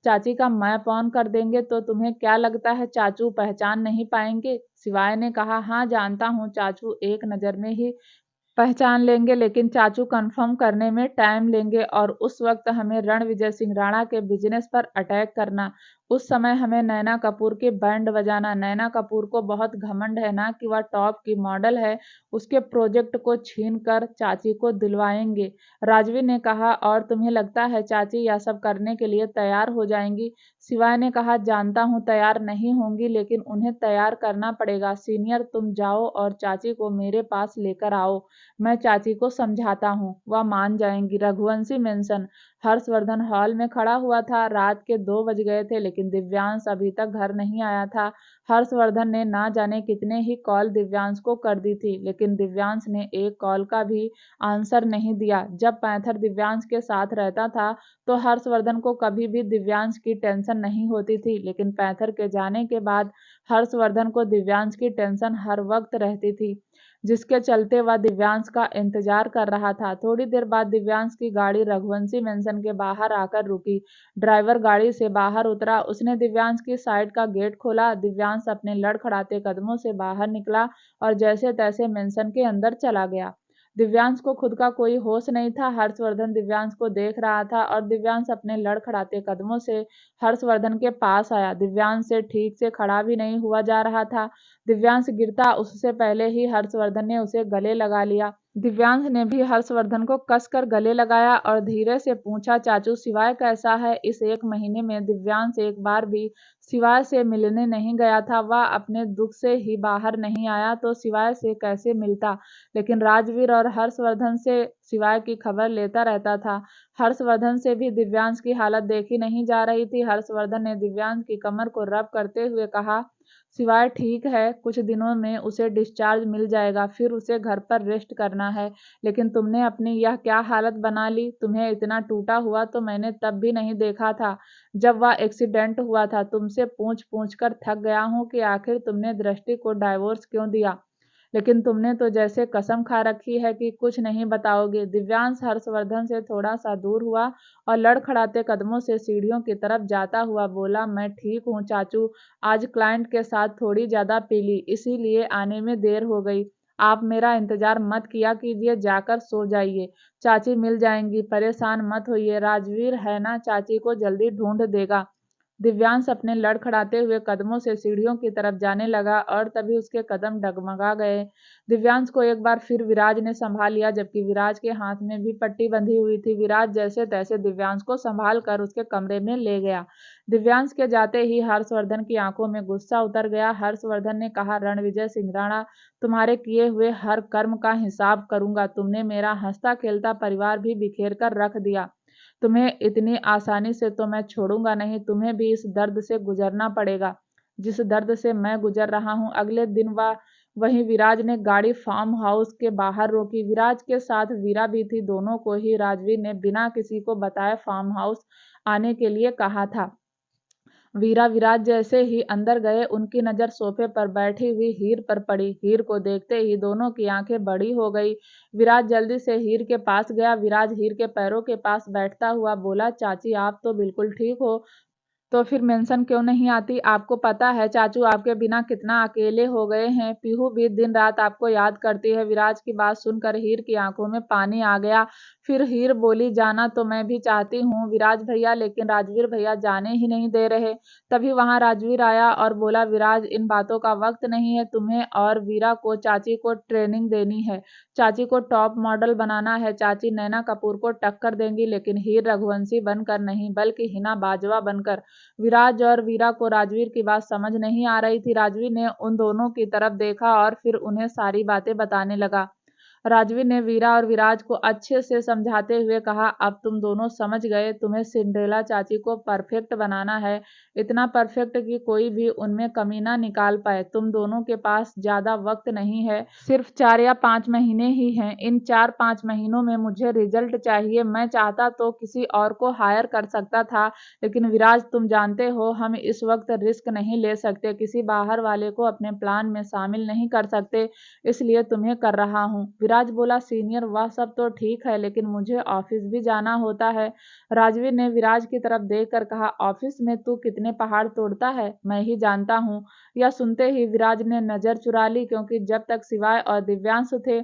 चाची का मैप ऑन कर देंगे तो तुम्हें क्या लगता है चाचू पहचान नहीं पाएंगे? शिवाय ने कहा, हाँ जानता हूँ, चाचू एक नज़र में ही पहचान लेंगे, लेकिन चाचू कंफर्म करने में टाइम लेंगे और उस वक्त हमें रणविजय सिंह राणा के बिजनेस पर अटैक करना। उस समय हमें नैना कपूर की बैंड बजाना। नैना कपूर को बहुत घमंड है ना कि वह टॉप की मॉडल है। उसके प्रोजेक्ट को छीन कर चाची को दिलवाएंगे। राजवीर ने कहा, और तुम्हें लगता है चाची यह सब करने के लिए तैयार हो जाएंगी? शिवाय ने कहा, जानता हूँ तैयार नहीं होंगी, लेकिन उन्हें तैयार करना पड़ेगा। सीनियर, तुम जाओ और चाची को मेरे पास लेकर आओ। मैं चाची को समझाता हूँ, वह मान जाएंगी। रघुवंशी मेंशन। हर्षवर्धन हॉल में खड़ा हुआ था। रात के 2 बज गए थे, लेकिन दिव्यांश अभी तक घर नहीं आया था। हर्षवर्धन ने ना जाने कितने ही कॉल दिव्यांश को कर दी थी, लेकिन दिव्यांश ने एक कॉल का भी आंसर नहीं दिया। जब पैंथर दिव्यांश के साथ रहता था तो हर्षवर्धन को कभी भी दिव्यांश की टेंशन नहीं होती थी, लेकिन पैंथर के जाने के बाद हर्षवर्धन को दिव्यांश की टेंशन हर वक्त रहती थी, जिसके चलते वह दिव्यांश का इंतजार कर रहा था। थोड़ी देर बाद दिव्यांश की गाड़ी रघुवंशी मेंशन के बाहर आकर रुकी। ड्राइवर गाड़ी से बाहर उतरा। उसने दिव्यांश की साइड का गेट खोला। दिव्यांश अपने लड़खड़ाते कदमों से बाहर निकला और जैसे तैसे मेंशन के अंदर चला गया। दिव्यांश को खुद का कोई होश नहीं था। हर्षवर्धन दिव्यांश को देख रहा था और दिव्यांश अपने लड़खड़ाते कदमों से हर्षवर्धन के पास आया। दिव्यांश से ठीक से खड़ा भी नहीं हुआ जा रहा था। दिव्यांश गिरता उससे पहले ही हर्षवर्धन ने उसे गले लगा लिया। दिव्यांश ने भी हर्षवर्धन को कसकर गले लगाया और धीरे से पूछा, चाचू शिवाय कैसा है? इस 1 महीने में दिव्यांश एक बार भी शिवाय से मिलने नहीं गया था। वह अपने दुख से ही बाहर नहीं आया तो शिवाय से कैसे मिलता? लेकिन राजवीर और हर्षवर्धन से शिवाय की खबर लेता रहता था। हर्षवर्धन से भी दिव्यांश की हालत देखी नहीं जा रही थी। हर्षवर्धन ने दिव्यांश की कमर को रब करते हुए कहा, शिवाय ठीक है, कुछ दिनों में उसे डिस्चार्ज मिल जाएगा, फिर उसे घर पर रेस्ट करना है। लेकिन तुमने अपनी यह क्या हालत बना ली? तुम्हें इतना टूटा हुआ तो मैंने तब भी नहीं देखा था जब वह एक्सीडेंट हुआ था। तुमसे पूछ पूछ कर थक गया हूँ कि आखिर तुमने दृष्टि को डाइवोर्स क्यों दिया, लेकिन तुमने तो जैसे कसम खा रखी है कि कुछ नहीं बताओगे। दिव्यांश हर्षवर्धन से थोड़ा सा दूर हुआ और लड़खड़ाते कदमों से सीढ़ियों की तरफ जाता हुआ बोला, मैं ठीक हूँ चाचू, आज क्लाइंट के साथ थोड़ी ज्यादा पी ली, इसीलिए आने में देर हो गई। आप मेरा इंतजार मत किया कीजिए, जाकर सो जाइए, चाची मिल जाएंगी, परेशान मत होइए। राजवीर है ना, चाची को जल्दी ढूंढ देगा। दिव्यांश अपने लड़खड़ाते हुए कदमों से सीढ़ियों की तरफ जाने लगा और तभी उसके कदम डगमगा गए। दिव्यांश को एक बार फिर विराज ने संभाल लिया, जबकि विराज के हाथ में भी पट्टी बंधी हुई थी। विराज जैसे तैसे दिव्यांश को संभाल कर उसके कमरे में ले गया। दिव्यांश के जाते ही हर्षवर्धन की आंखों में गुस्सा उतर गया। हर्षवर्धन ने कहा, रणविजय सिंह राणा, तुम्हारे किए हुए हर कर्म का हिसाब करूंगा। तुमने मेरा हंसता खेलता परिवार भी बिखेर कर रख दिया। तुम्हें इतनी आसानी से तो मैं छोड़ूंगा नहीं। तुम्हें भी इस दर्द से गुजरना पड़ेगा जिस दर्द से मैं गुजर रहा हूँ। अगले दिन वहीं विराज ने गाड़ी फार्म हाउस के बाहर रोकी। विराज के साथ वीरा भी थी। दोनों को ही राजवीर ने बिना किसी को बताए फार्म हाउस आने के लिए कहा था। वीरा विराज जैसे ही अंदर गए, उनकी नजर सोफे पर बैठी हुई हीर पर पड़ी। हीर को देखते ही दोनों की आंखें बड़ी हो गई। विराज जल्दी से हीर के पास गया। विराज हीर के पैरों के पास बैठता हुआ बोला, चाची आप तो बिल्कुल ठीक हो, तो फिर मेंशन क्यों नहीं आती? आपको पता है चाचू आपके बिना कितना अकेले हो गए हैं। पीहू भी दिन रात आपको याद करती है। विराज की बात सुनकर हीर की आंखों में पानी आ गया। फिर हीर बोली, जाना तो मैं भी चाहती हूँ विराज भैया, लेकिन राजवीर भैया जाने ही नहीं दे रहे। तभी वहां राजवीर आया और बोला, विराज इन बातों का वक्त नहीं है, तुम्हें और वीरा को चाची को ट्रेनिंग देनी है। चाची को टॉप मॉडल बनाना है। चाची नैना कपूर को टक्कर देंगी, लेकिन हीर रघुवंशी बनकर नहीं, बल्कि हिना बाजवा बनकर। विराज और वीरा को राजवीर की बात समझ नहीं आ रही थी। राजवीर ने उन दोनों की तरफ देखा और फिर उन्हें सारी बातें बताने लगा। राजवीर ने वीरा और विराज को अच्छे से समझाते हुए कहा, अब तुम दोनों समझ गए, तुम्हें सिंड्रेला चाची को परफेक्ट बनाना है, इतना परफेक्ट कि कोई भी उनमें कमी ना निकाल पाए। तुम दोनों के पास ज्यादा वक्त नहीं है, सिर्फ 4 या 5 महीने ही हैं। इन 4-5 महीनों में मुझे रिजल्ट चाहिए। मैं चाहता तो किसी और को हायर कर सकता था, लेकिन विराज तुम जानते हो हम इस वक्त रिस्क नहीं ले सकते, किसी बाहर वाले को अपने प्लान में शामिल नहीं कर सकते, इसलिए तुम्हें कर रहा हूँ। विराज बोला, सीनियर वह सब तो ठीक है, लेकिन मुझे ऑफिस भी जाना होता है। राजवीर ने विराज की तरफ देखकर कहा, ऑफिस में तू कितने पहाड़ तोड़ता है मैं ही जानता हूँ। यह सुनते ही विराज ने नजर चुरा ली, क्योंकि जब तक शिवाय और दिव्यांश थे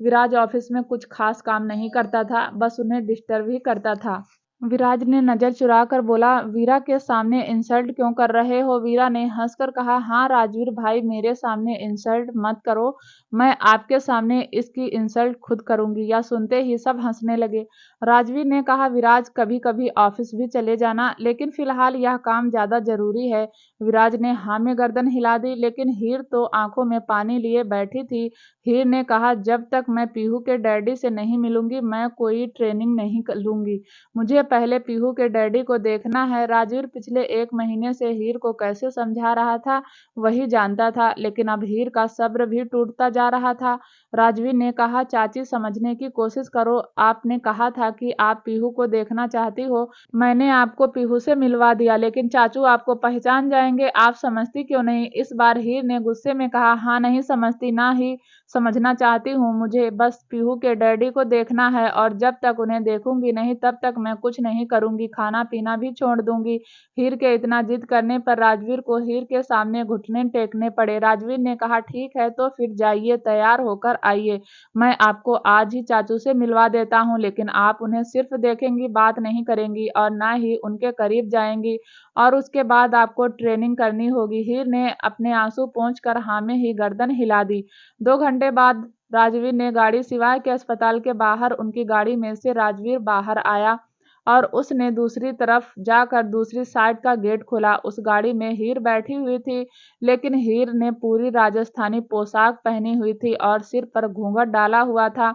विराज ऑफिस में कुछ खास काम नहीं करता था, बस उन्हें डिस्टर्ब ही करता था। विराज ने नजर चुराकर बोला, वीरा के सामने इंसल्ट क्यों कर रहे हो? वीरा ने हंसकर कहा, हाँ राजवीर भाई, मेरे सामने इंसल्ट मत करो, मैं आपके सामने इसकी इंसल्ट खुद करूंगी। यह सुनते ही सब हंसने लगे। राजवीर ने कहा, विराज कभी कभी ऑफिस भी चले जाना, लेकिन फिलहाल यह काम ज्यादा जरूरी है। विराज ने हाँ में गर्दन हिला दी, लेकिन हीर तो आंखों में पानी लिए बैठी थी। हीर ने कहा, जब तक मैं पीहू के डैडी से नहीं मिलूंगी मैं कोई ट्रेनिंग नहीं लूंगी, मुझे पहले पीहू के डैडी को देखना है। राजवीर पिछले 1 महीने से हीर को कैसे समझा रहा था वही जानता था, लेकिन अब हीर का सब्र भी टूटता जा रहा था। राजवीर ने कहा, चाची समझने की कोशिश करो, आपने कहा था कि आप पीहू को देखना चाहती हो, मैंने आपको पीहू से मिलवा दिया, लेकिन चाचू आपको पहचान जाएंगे, आप समझती क्यों नहीं? इस बार हीर ने गुस्से में कहा, हाँ नहीं समझती, ना ही समझना चाहती हूँ, मुझे बस पीहू के डैडी को देखना है, और जब तक उन्हें देखूंगी नहीं तब तक मैं कुछ नहीं करूंगी, खाना पीना भी छोड़ दूंगी। हीर के इतना जिद करने पर राजवीर को हीर के सामने घुटने टेकने पड़े। राजवीर ने कहा, ठीक है तो फिर जाइए, तैयार होकर आइए, मैं आपको आज ही चाचू से मिलवा देता हूँ, लेकिन आप उन्हें सिर्फ देखेंगी, बात नहीं करेंगी और ना ही उनके करीब जाएंगी, और उसके बाद आपको ट्रेनिंग करनी होगी। हीर ने अपने आंसू पोंछकर हाँ में ही गर्दन हिला दी। 2 घंटे बाद राजवीर ने गाड़ी सिवाय के अस्पताल के बाहर, उनकी गाड़ी में से राजवीर बाहर आया और उसने दूसरी तरफ जाकर दूसरी साइड का गेट खोला। उस गाड़ी में हीर बैठी हुई थी, लेकिन हीर ने पूरी राजस्थानी पोशाक पहनी हुई थी और सिर पर घूंघट डाला हुआ था।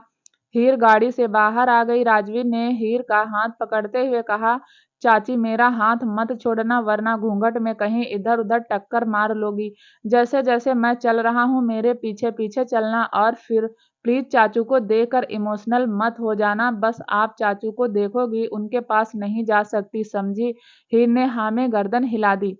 हीर गाड़ी से बाहर आ गई। राजवीर ने हीर का हाथ पकड़ते हुए कहा, चाची मेरा हाथ मत छोड़ना, वरना घूंघट में कहीं इधर उधर टक्कर मार लोगी। जैसे जैसे मैं चल रहा हूँ मेरे पीछे पीछे चलना, और फिर प्लीज चाचू को देखकर इमोशनल मत हो जाना, बस आप चाचू को देखोगी, उनके पास नहीं जा सकती, समझी? हीर ने हाँ में गर्दन हिला दी।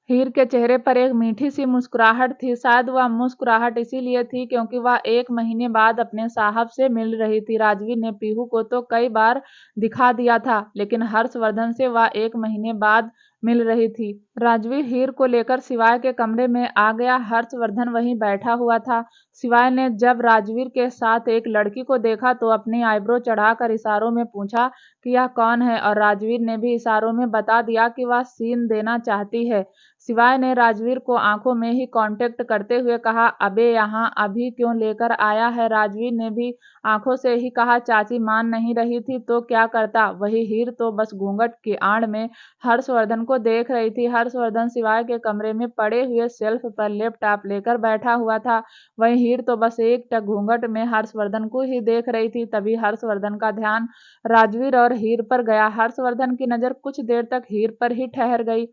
हीर के चेहरे पर एक मीठी सी मुस्कुराहट थी। शायद वह मुस्कुराहट इसीलिए थी क्योंकि वह 1 महीने बाद अपने साहब से मिल रही थी। राजवीर ने पीहू को तो कई बार दिखा दिया था, लेकिन हर्षवर्धन से वह 1 महीने बाद मिल रही थी। राजवीर हीर को लेकर शिवाय के कमरे में आ गया। हर्षवर्धन वहीं बैठा हुआ था। शिवाय ने जब राजवीर के साथ एक लड़की को देखा तो अपनी आईब्रो चढ़ाकर इशारों में पूछा कि यह कौन है, और राजवीर ने भी इशारों में बता दिया कि वह सीन देना चाहती है। शिवाय ने राजवीर को आंखों में ही कांटेक्ट करते हुए कहा, अबे यहाँ अभी क्यों लेकर आया है? राजवीर ने भी आंखों से ही कहा, चाची मान नहीं रही थी तो क्या करता? वही हीर तो बस घूंघट की आड़ में हर्षवर्धन को देख रही थी। हर्षवर्धन शिवाय के कमरे में पड़े हुए शेल्फ पर लैपटॉप लेकर बैठा हुआ था। वही हीर तो बस एक टक घूंघट में हर्षवर्धन को ही देख रही थी। तभी हर्षवर्धन का ध्यान राजवीर और हीर पर गया। हर्षवर्धन की नजर कुछ देर तक हीर पर ही ठहर गई।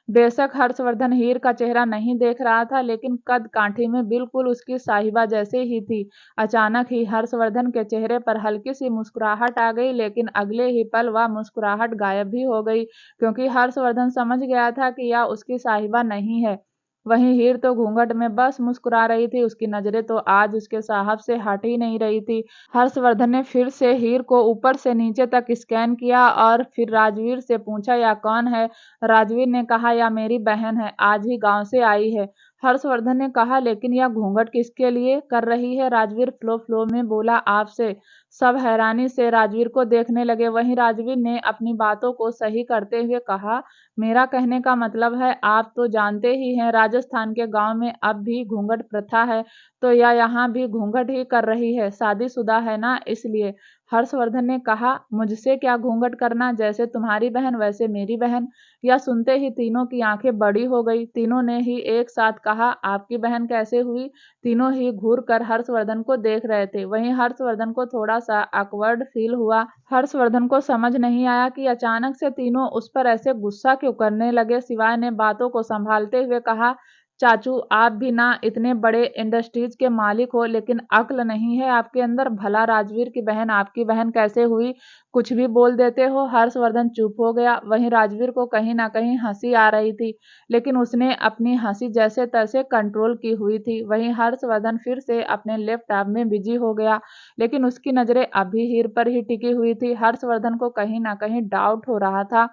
बेशक हर्षवर्धन हीर का चेहरा नहीं देख रहा था, लेकिन कद काठी में बिल्कुल उसकी साहिबा जैसे ही थी। अचानक ही हर्षवर्धन के चेहरे पर हल्की सी मुस्कुराहट आ गई, लेकिन अगले ही पल वह मुस्कुराहट गायब भी हो गई, क्योंकि हर्षवर्धन समझ गया था कि यह उसकी साहिबा नहीं है। वहीं हीर तो घूंघट में बस मुस्कुरा रही थी, उसकी नजरें तो आज उसके साहब से हट ही नहीं रही थी। हर्षवर्धन ने फिर से हीर को ऊपर से नीचे तक स्कैन किया और फिर राजवीर से पूछा, यह कौन है? राजवीर ने कहा, यह मेरी बहन है, आज ही गांव से आई है। हर्षवर्धन ने कहा, लेकिन यह घूंघट किसके लिए कर रही है? राजवीर फ्लो फ्लो में बोला, आपसे। सब हैरानी से राजवीर को देखने लगे। वहीं राजवीर ने अपनी बातों को सही करते हुए कहा, मेरा कहने का मतलब है आप तो जानते ही हैं राजस्थान के गांव में अब भी घूंघट प्रथा है, तो यह यहाँ भी घूंघट ही कर रही है, शादीशुदा है ना इसलिए। हर्षवर्धन ने कहा, मुझसे क्या घूंघट करना, जैसे तुम्हारी बहन वैसे मेरी बहन। यह सुनते ही तीनों की आंखें बड़ी हो गई। तीनों ने ही एक साथ कहा, आपकी बहन कैसे हुई। तीनों ही घूर कर हर्षवर्धन को देख रहे थे। वहीं हर्षवर्धन को थोड़ा सा ऑकवर्ड फील हुआ। हर्षवर्धन को समझ नहीं आया कि अचानक से तीनों उस पर ऐसे गुस्सा क्यों करने लगे। शिवाय ने बातों को संभालते हुए कहा, चाचू आप भी ना इतने बड़े इंडस्ट्रीज के मालिक हो, लेकिन अक्ल नहीं है आपके अंदर। भला राजवीर की बहन आपकी बहन कैसे हुई, कुछ भी बोल देते हो। हर्षवर्धन चुप हो गया। वहीं राजवीर को कहीं ना कहीं हंसी आ रही थी, लेकिन उसने अपनी हंसी जैसे तैसे कंट्रोल की हुई थी। वहीं हर्षवर्धन फिर से अपने लैपटॉप में बिजी हो गया, लेकिन उसकी नजरें अभी हीर पर ही टिकी हुई थी। हर्षवर्धन को कहीं ना कहीं डाउट हो रहा था,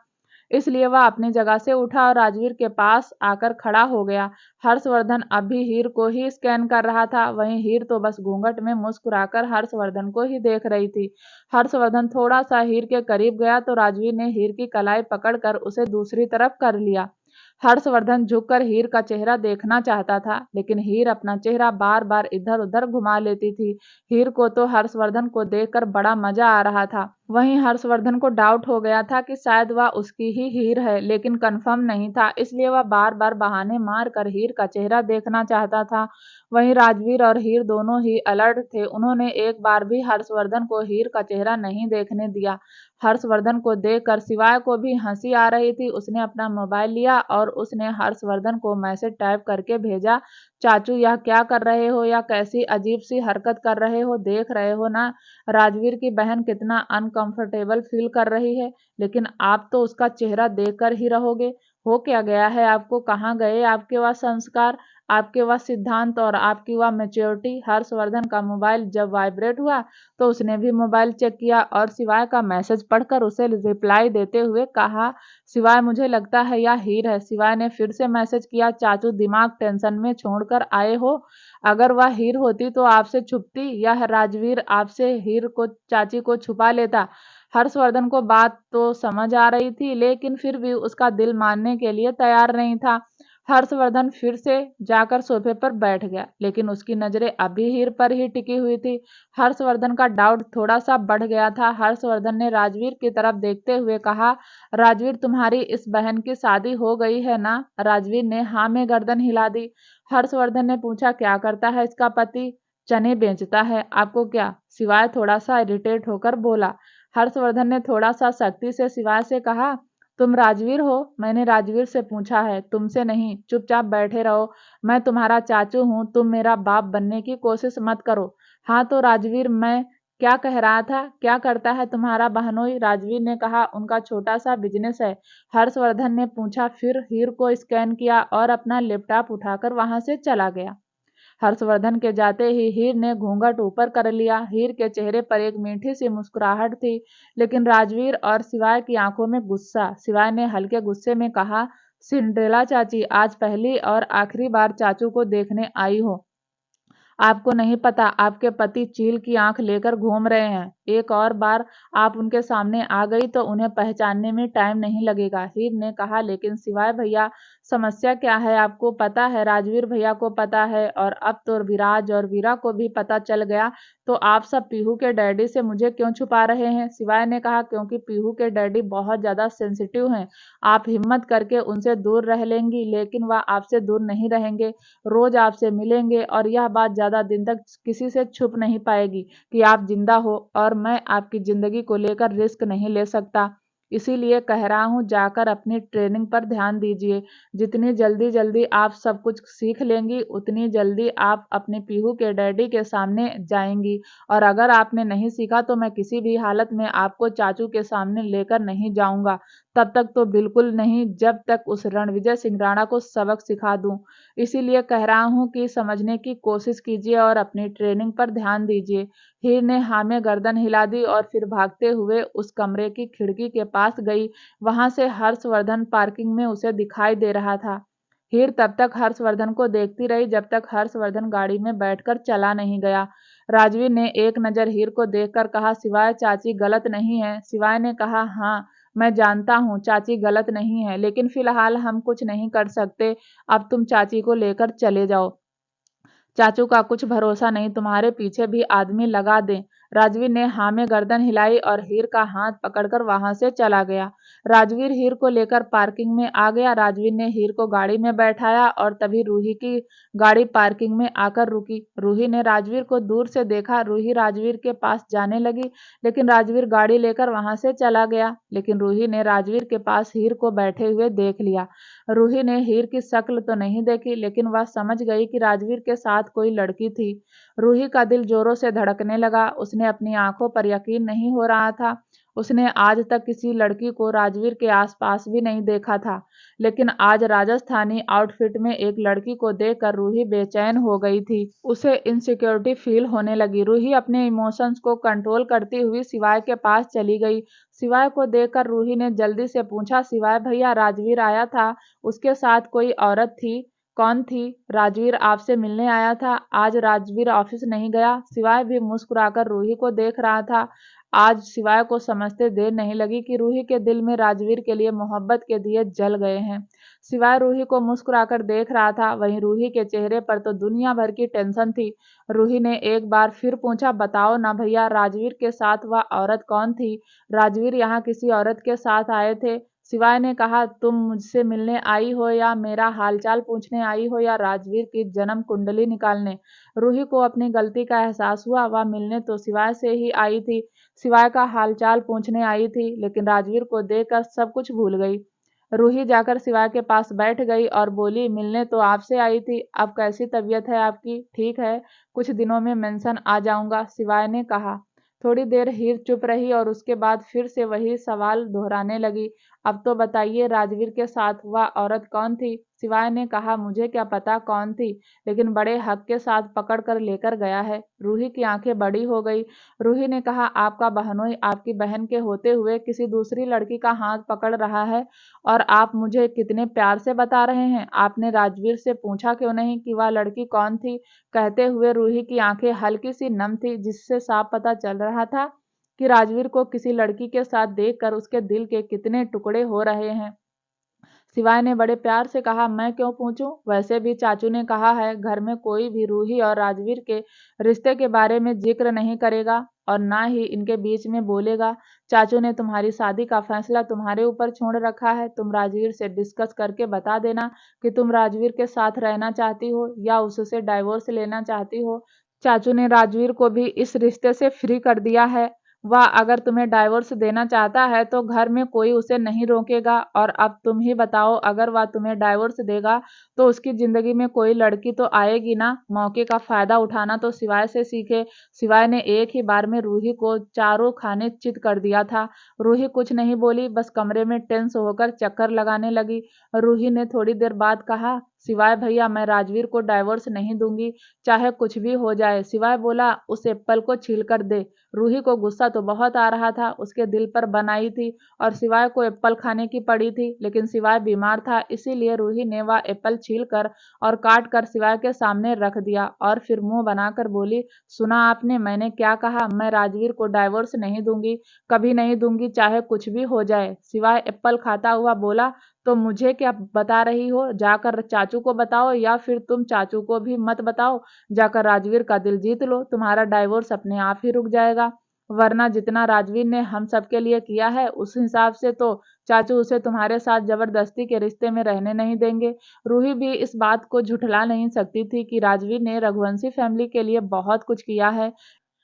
इसलिए वह अपनी जगह से उठा और राजवीर के पास आकर खड़ा हो गया। हर्षवर्धन अब भी हीर को ही स्कैन कर रहा था। वहीं हीर तो बस घूंघट में मुस्कुराकर हर्षवर्धन को ही देख रही थी। हर्षवर्धन थोड़ा सा हीर के करीब गया तो राजवीर ने हीर की कलाई पकड़कर उसे दूसरी तरफ कर लिया। हर्षवर्धन झुककर हीर का चेहरा देखना चाहता था, लेकिन हीर अपना चेहरा बार बार इधर उधर घुमा लेती थी। हीर को तो हर्षवर्धन को देखकर बड़ा मजा आ रहा था। वहीं हर्षवर्धन को डाउट हो गया था कि शायद वह उसकी ही हीर है, लेकिन कंफर्म नहीं था, इसलिए वह बार बार बहाने मारकर हीर का चेहरा देखना चाहता था। वहीं राजवीर और हीर दोनों ही अलर्ट थे। उन्होंने एक बार भी हर्षवर्धन को हीर का चेहरा नहीं देखने दिया। हर्षवर्धन को देखकर शिवाय को भी हंसी आ रही थी। उसने अपना मोबाइल लिया और उसने हर्षवर्धन को मैसेज टाइप करके भेजा, चाचू यह क्या कर रहे हो, या कैसी अजीब सी हरकत कर रहे हो, देख रहे हो ना राजवीर की बहन कितना अनकंफर्टेबल फील कर रही है, लेकिन आप तो उसका चेहरा देखकर ही रहोगे। हो क्या गया है आपको, कहाँ गए आपके वह संस्कार, आपके वह सिद्धांत और आपकी वह मैच्योरिटी। हर्षवर्धन का मोबाइल जब वाइब्रेट हुआ तो उसने भी मोबाइल चेक किया और शिवाय का मैसेज पढ़कर उसे रिप्लाई देते हुए कहा, शिवाय मुझे लगता है यह हीर है। शिवाय ने फिर से मैसेज किया, चाचू दिमाग टेंशन में छोड़कर आए हो, अगर वह हीर होती तो आपसे छुपती, यह राजवीर आपसे हीर को चाची को छुपा लेता। हर्षवर्धन को बात तो समझ आ रही थी, लेकिन फिर भी उसका दिल मानने के लिए तैयार नहीं था। हर्षवर्धन फिर से जाकर सोफे पर बैठ गया, लेकिन उसकी नजरें अभी हीर पर ही टिकी हुई थी। हर्षवर्धन का डाउट थोड़ा सा बढ़ गया था। हर्षवर्धन ने राजवीर की तरफ देखते हुए कहा, राजवीर तुम्हारी इस बहन की शादी हो गई है ना। राजवीर ने हाँ में गर्दन हिला दी। हर्षवर्धन ने पूछा, क्या करता है इसका पति। चने बेचता है, आपको क्या। शिवाय थोड़ा सा इरिटेट होकर बोला। हर्षवर्धन ने थोड़ा सा सख्ती से शिवाय से कहा, तुम राजवीर हो। मैंने राजवीर से पूछा है, तुमसे नहीं, चुपचाप बैठे रहो। मैं तुम्हारा चाचू हूँ, तुम मेरा बाप बनने की कोशिश मत करो। हाँ तो राजवीर, मैं क्या कह रहा था, क्या करता है तुम्हारा बहनोई। राजवीर ने कहा, उनका छोटा सा बिजनेस है। हर्षवर्धन ने पूछा, फिर हीर को स्कैन किया और अपना लैपटॉप उठाकर वहां से चला गया। हर्षवर्धन के जाते ही हीर ने घूंघट ऊपर कर लिया। हीर के चेहरे पर एक मीठी सी मुस्कुराहट थी, लेकिन राजवीर और शिवाय की आंखों में गुस्सा। शिवाय ने हल्के गुस्से में कहा, सिंड्रेला चाची, आज पहली और आखिरी बार चाचू को देखने आई हो। आपको नहीं पता, आपके पति चील की आंख लेकर घूम रहे हैं। एक और बार आप उनके सामने आ गई तो उन्हें पहचानने में टाइम नहीं लगेगा। हीर ने कहा, लेकिन शिवाय भैया, समस्या क्या है आपको पता है, राजवीर भैया को पता है, और अब तो विराज और वीरा को भी पता चल गया, तो आप सब पीहू के डैडी से मुझे क्यों छुपा रहे हैं। शिवाय ने कहा, क्योंकि पीहू के डैडी बहुत ज्यादा सेंसिटिव हैं। आप हिम्मत करके उनसे दूर रह लेंगी, लेकिन वह आपसे दूर नहीं रहेंगे, रोज आपसे मिलेंगे, और यह बात ज्यादा दिन तक किसी से छुप नहीं पाएगी कि आप जिंदा हो, और मैं आपकी जिंदगी को लेकर रिस्क नहीं ले सकता। इसीलिए कह रहा हूँ, जाकर अपनी ट्रेनिंग पर ध्यान दीजिए। जितनी जल्दी जल्दी आप सब कुछ सीख लेंगी, उतनी जल्दी आप अपने पीहू के डैडी के सामने जाएंगी, और अगर आपने नहीं सीखा तो मैं किसी भी हालत में आपको चाचू के सामने लेकर नहीं जाऊंगा। तब तक तो बिल्कुल नहीं, जब तक उस रणविजय सिंह राणा को सबक सिखा दूं। इसीलिए कह रहा हूं कि समझने की कोशिश कीजिए और अपनी ट्रेनिंग पर ध्यान दीजिए। हीर ने हाँ में गर्दन हिला दी और फिर भागते हुए उस कमरे की खिड़की के पास गई। वहां से हर्षवर्धन पार्किंग में उसे दिखाई दे रहा था। हीर तब तक हर्षवर्धन को देखती रही जब तक हर्षवर्धन गाड़ी में बैठकर चला नहीं गया। राजवीर ने एक नजर हीर को देखकर कहा, शिवाय चाची गलत नहीं है। शिवाय ने कहा, हाँ मैं जानता हूँ चाची गलत नहीं है, लेकिन फिलहाल हम कुछ नहीं कर सकते। अब तुम चाची को लेकर चले जाओ। चाचू का कुछ भरोसा नहीं, तुम्हारे पीछे भी आदमी लगा दें। राजवीर ने हाँ में गर्दन हिलाई और हीर का हाथ पकड़कर वहां से चला गया। राजवीर हीर को लेकर पार्किंग में आ गया। राजवीर ने हीर को गाड़ी में बैठाया और तभी रूही की गाड़ी पार्किंग में आकर रुकी। रूही ने राजवीर को दूर से देखा। रूही राजवीर के पास जाने लगी, लेकिन राजवीर गाड़ी लेकर वहां से चला गया। लेकिन रूही ने राजवीर के पास हीर को बैठे हुए देख लिया। रूही ने हीर की शक्ल तो नहीं देखी, लेकिन वह समझ गई कि राजवीर के साथ कोई लड़की थी। रूही का दिल जोरों से धड़कने लगा। उसने अपनी आंखों पर यकीन नहीं हो रहा था। उसने आज तक किसी लड़की को राजवीर के आसपास भी नहीं देखा था, लेकिन आज राजस्थानी आउटफिट में एक लड़की को देखकर रूही बेचैन हो गई थी। उसे इनसिक्योरिटी फील होने लगी। रूही अपने इमोशंस को कंट्रोल करती हुई शिवाय के पास चली गई। शिवाय को देखकर रूही ने जल्दी से पूछा, शिवाय भैया, राजवीर आया था, उसके साथ कोई औरत थी? कौन थी? राजवीर आपसे मिलने आया था। आज राजवीर ऑफिस नहीं गया। शिवाय भी मुस्कुराकर रूही को देख रहा था। आज शिवाय को समझते देर नहीं लगी कि रूही के दिल में राजवीर के लिए मोहब्बत के दिए जल गए हैं। शिवाय रूही को मुस्कुराकर देख रहा था, वहीं रूही के चेहरे पर तो दुनिया भर की टेंशन थी। रूही ने एक बार फिर पूछा, बताओ ना भैया, राजवीर के साथ वह औरत कौन थी? राजवीर यहाँ किसी औरत के साथ आए थे? शिवाय ने कहा, तुम मुझसे मिलने आई हो या मेरा हालचाल पूछने आई हो या राजवीर की जन्म कुंडली निकालने? रूही को अपनी गलती का एहसास हुआ। वह मिलने तो शिवाय से ही आई थी, शिवाय का हालचाल पूछने आई थी, लेकिन राजवीर को देखकर सब कुछ भूल गई। रूही जाकर शिवाय के पास बैठ गई और बोली, मिलने तो आपसे आई थी, अब कैसी तबीयत है आपकी? ठीक है, कुछ दिनों में मेंशन आ जाऊंगा, शिवाय ने कहा। थोड़ी देर हीर चुप रही और उसके बाद फिर से वही सवाल दोहराने लगी, अब तो बताइए, राजवीर के साथ वह औरत कौन थी? शिवाय ने कहा, मुझे क्या पता कौन थी, लेकिन बड़े हक के साथ पकड़ कर लेकर गया है। रूही की आंखें बड़ी हो गई। रूही ने कहा, आपका बहनोई आपकी बहन के होते हुए किसी दूसरी लड़की का हाथ पकड़ रहा है, और आप मुझे कितने प्यार से बता रहे हैं। आपने राजवीर से पूछा क्यों नहीं कि वह लड़की कौन थी? कहते हुए रूही की आंखें हल्की सी नम थी, जिससे साफ पता चल रहा था कि राजवीर को किसी लड़की के साथ देखकर उसके दिल के कितने टुकड़े हो रहे हैं। शिवाय ने बड़े प्यार से कहा, मैं क्यों पूछूं? वैसे भी चाचू ने कहा है, घर में कोई भी रूही और राजवीर के रिश्ते के बारे में जिक्र नहीं करेगा और ना ही इनके बीच में बोलेगा। चाचू ने तुम्हारी शादी का फैसला तुम्हारे ऊपर छोड़ रखा है। तुम राजवीर से डिस्कस करके बता देना कि तुम राजवीर के साथ रहना चाहती हो या उससे डाइवोर्स लेना चाहती हो। चाचू ने राजवीर को भी इस रिश्ते से फ्री कर दिया है। वह अगर तुम्हें डाइवोर्स देना चाहता है तो घर में कोई उसे नहीं रोकेगा। और अब तुम ही बताओ, अगर वह तुम्हें डाइवोर्स देगा तो उसकी जिंदगी में कोई लड़की तो आएगी ना? मौके का फायदा उठाना तो शिवाय से सीखे। शिवाय ने एक ही बार में रूही को चारों खाने चित कर दिया था। रूही कुछ नहीं बोली, बस कमरे में टेंस होकर चक्कर लगाने लगी। रूही ने थोड़ी देर बाद कहा, शिवाय भैया, मैं राजवीर को डाइवोर्स नहीं दूंगी, चाहे कुछ भी हो जाए। शिवाय बोला, उस एप्पल को छील कर दे। रूही को गुस्सा तो बहुत आ रहा था, उसके दिल पर बनाई थी और शिवाय को एप्पल खाने की पड़ी थी, लेकिन शिवाय बीमार था, इसीलिए रूही ने वह एप्पल छील कर और काट कर शिवाय के सामने रख दिया और फिर मुंह बनाकर बोली, सुना आपने मैंने क्या कहा? मैं राजवीर को डाइवोर्स नहीं दूंगी, कभी नहीं दूंगी, चाहे कुछ भी हो जाए। शिवाय एप्पल खाता हुआ बोला, तो मुझे क्या बता रही हो? जाकर चाचू को बताओ, या फिर तुम चाचू को भी मत बताओ, जाकर राजवीर का दिल जीत लो, तुम्हारा डाइवोर्स अपने आप ही रुक जाएगा। वरना जितना राजवीर ने हम सबके लिए किया है, उस हिसाब से तो चाचू उसे तुम्हारे साथ जबरदस्ती के रिश्ते में रहने नहीं देंगे। रूही भी इस बात को झुठला नहीं सकती थी कि राजवीर ने रघुवंशी फैमिली के लिए बहुत कुछ किया है।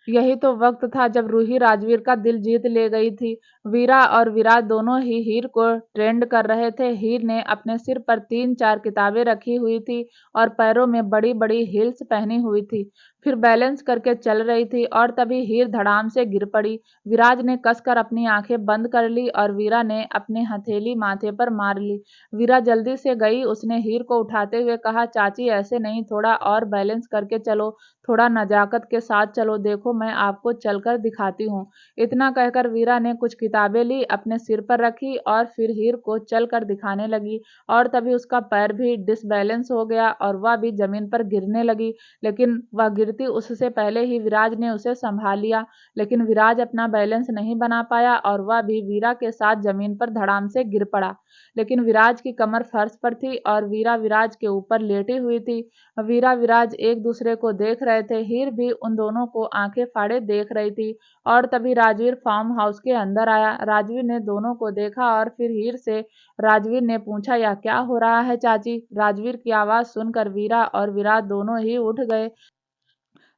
यही तो वक्त था जब रूही राजवीर का दिल जीत ले गई थी। वीरा और विराट दोनों ही हीर को ट्रेंड कर रहे थे। हीर ने अपने सिर पर 3-4 किताबें रखी हुई थी और पैरों में बड़ी बड़ी हील्स पहनी हुई थी, फिर बैलेंस करके चल रही थी, और तभी हीर धड़ाम से गिर पड़ी। विराज ने कसकर अपनी आंखें बंद कर ली और वीरा ने अपनी हथेली माथे पर मार ली। वीरा जल्दी से गई, उसने हीर को उठाते हुए कहा, चाची ऐसे नहीं, थोड़ा और बैलेंस करके चलो, थोड़ा नजाकत के साथ चलो, देखो मैं आपको चलकर दिखाती हूँ। इतना कहकर वीरा ने कुछ किताबें ली, अपने सिर पर रखी और फिर हीर को चलकर दिखाने लगी, और तभी उसका पैर भी डिसबैलेंस हो गया और वह भी जमीन पर गिरने लगी। लेकिन वह गिरती उससे पहले ही विराज ने उसे संभाल लिया, लेकिन विराज अपना बैलेंस नहीं बना पाया और वह भी वीरा के साथ जमीन पर धड़ाम से गिर पड़ा। लेकिन विराज की कमर फर्श पर थी और वीरा विराज के ऊपर लेटी हुई थी। वीरा विराज एक दूसरे को देख रहे थे। हीर भी उन दोनों को आंखें फाड़े देख रही थी। और तभी राजवीर फार्म हाउस के अंदर आया। राजवीर ने दोनों को देखा और फिर हीर से राजवीर ने पूछा, यह क्या हो रहा है चाची? राजवीर की आवाज सुनकर वीरा और विराज दोनों ही उठ गए।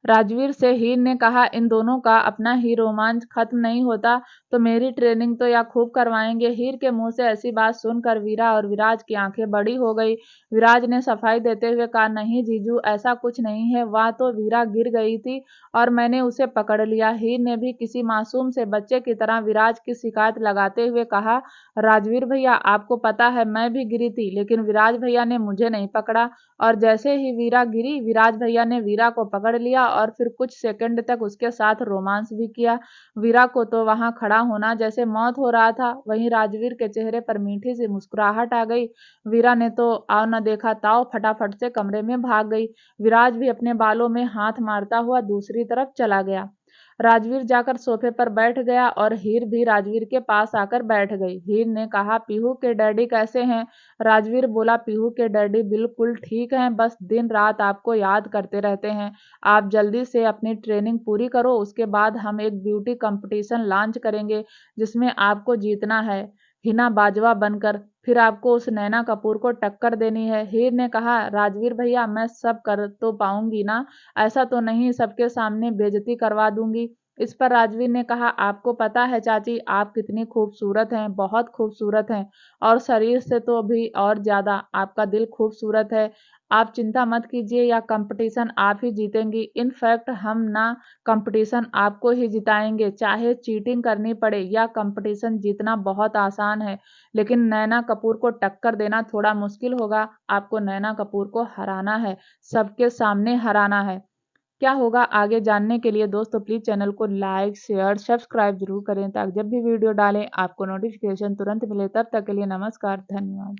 राजवीर से हीर ने कहा, इन दोनों का अपना ही रोमांच खत्म नहीं होता तो मेरी ट्रेनिंग तो या खूब करवाएंगे। हीर के मुंह से ऐसी बात सुनकर वीरा और विराज की आंखें बड़ी हो गई। विराज ने सफाई देते हुए कहा, नहीं जीजू, ऐसा कुछ नहीं है, वह तो वीरा गिर गई थी और मैंने उसे पकड़ लिया। हीर ने भी किसी मासूम से बच्चे की तरह विराज की शिकायत लगाते हुए कहा, राजवीर भैया, आपको पता है मैं भी गिरी थी, लेकिन विराज भैया ने मुझे नहीं पकड़ा। और जैसे ही वीरा गिरी, विराज भैया ने वीरा को पकड़ लिया और फिर कुछ सेकंड तक उसके साथ रोमांस भी किया। वीरा को तो वहां खड़ा होना जैसे मौत हो रहा था। वहीं राजवीर के चेहरे पर मीठी सी मुस्कुराहट आ गई। वीरा ने तो आओ न देखा ताओ फटाफट से कमरे में भाग गई। विराज भी अपने बालों में हाथ मारता हुआ दूसरी तरफ चला गया। राजवीर जाकर सोफे पर बैठ गया और हीर भी राजवीर के पास आकर बैठ गई। हीर ने कहा, पीहू के डैडी कैसे हैं? राजवीर बोला, पीहू के डैडी बिल्कुल ठीक हैं, बस दिन रात आपको याद करते रहते हैं। आप जल्दी से अपनी ट्रेनिंग पूरी करो, उसके बाद हम एक ब्यूटी कंपटीशन लॉन्च करेंगे जिसमें आपको जीतना है, हिना बाजवा बनकर। फिर आपको उस नैना कपूर को टक्कर देनी है। हीर ने कहा, राजवीर भैया, मैं सब कर तो पाऊंगी ना? ऐसा तो नहीं सबके सामने बेइज्जती करवा दूंगी? इस पर राजवीर ने कहा, आपको पता है चाची, आप कितनी खूबसूरत हैं, बहुत खूबसूरत हैं, और शरीर से तो भी और ज्यादा। आपका दिल खूबसूरत है। आप चिंता मत कीजिए, या कंपटीशन आप ही जीतेंगी। इनफैक्ट हम ना कंपटीशन आपको ही जिताएंगे, चाहे चीटिंग करनी पड़े। या कंपटीशन जीतना बहुत आसान है, लेकिन नैना कपूर को टक्कर देना थोड़ा मुश्किल होगा। आपको नैना कपूर को हराना है, सबके सामने हराना है। क्या होगा आगे जानने के लिए दोस्तों प्लीज चैनल को लाइक शेयर सब्सक्राइब जरूर करें, ताकि जब भी वीडियो डालें आपको नोटिफिकेशन तुरंत मिले। तब तक के लिए नमस्कार, धन्यवाद।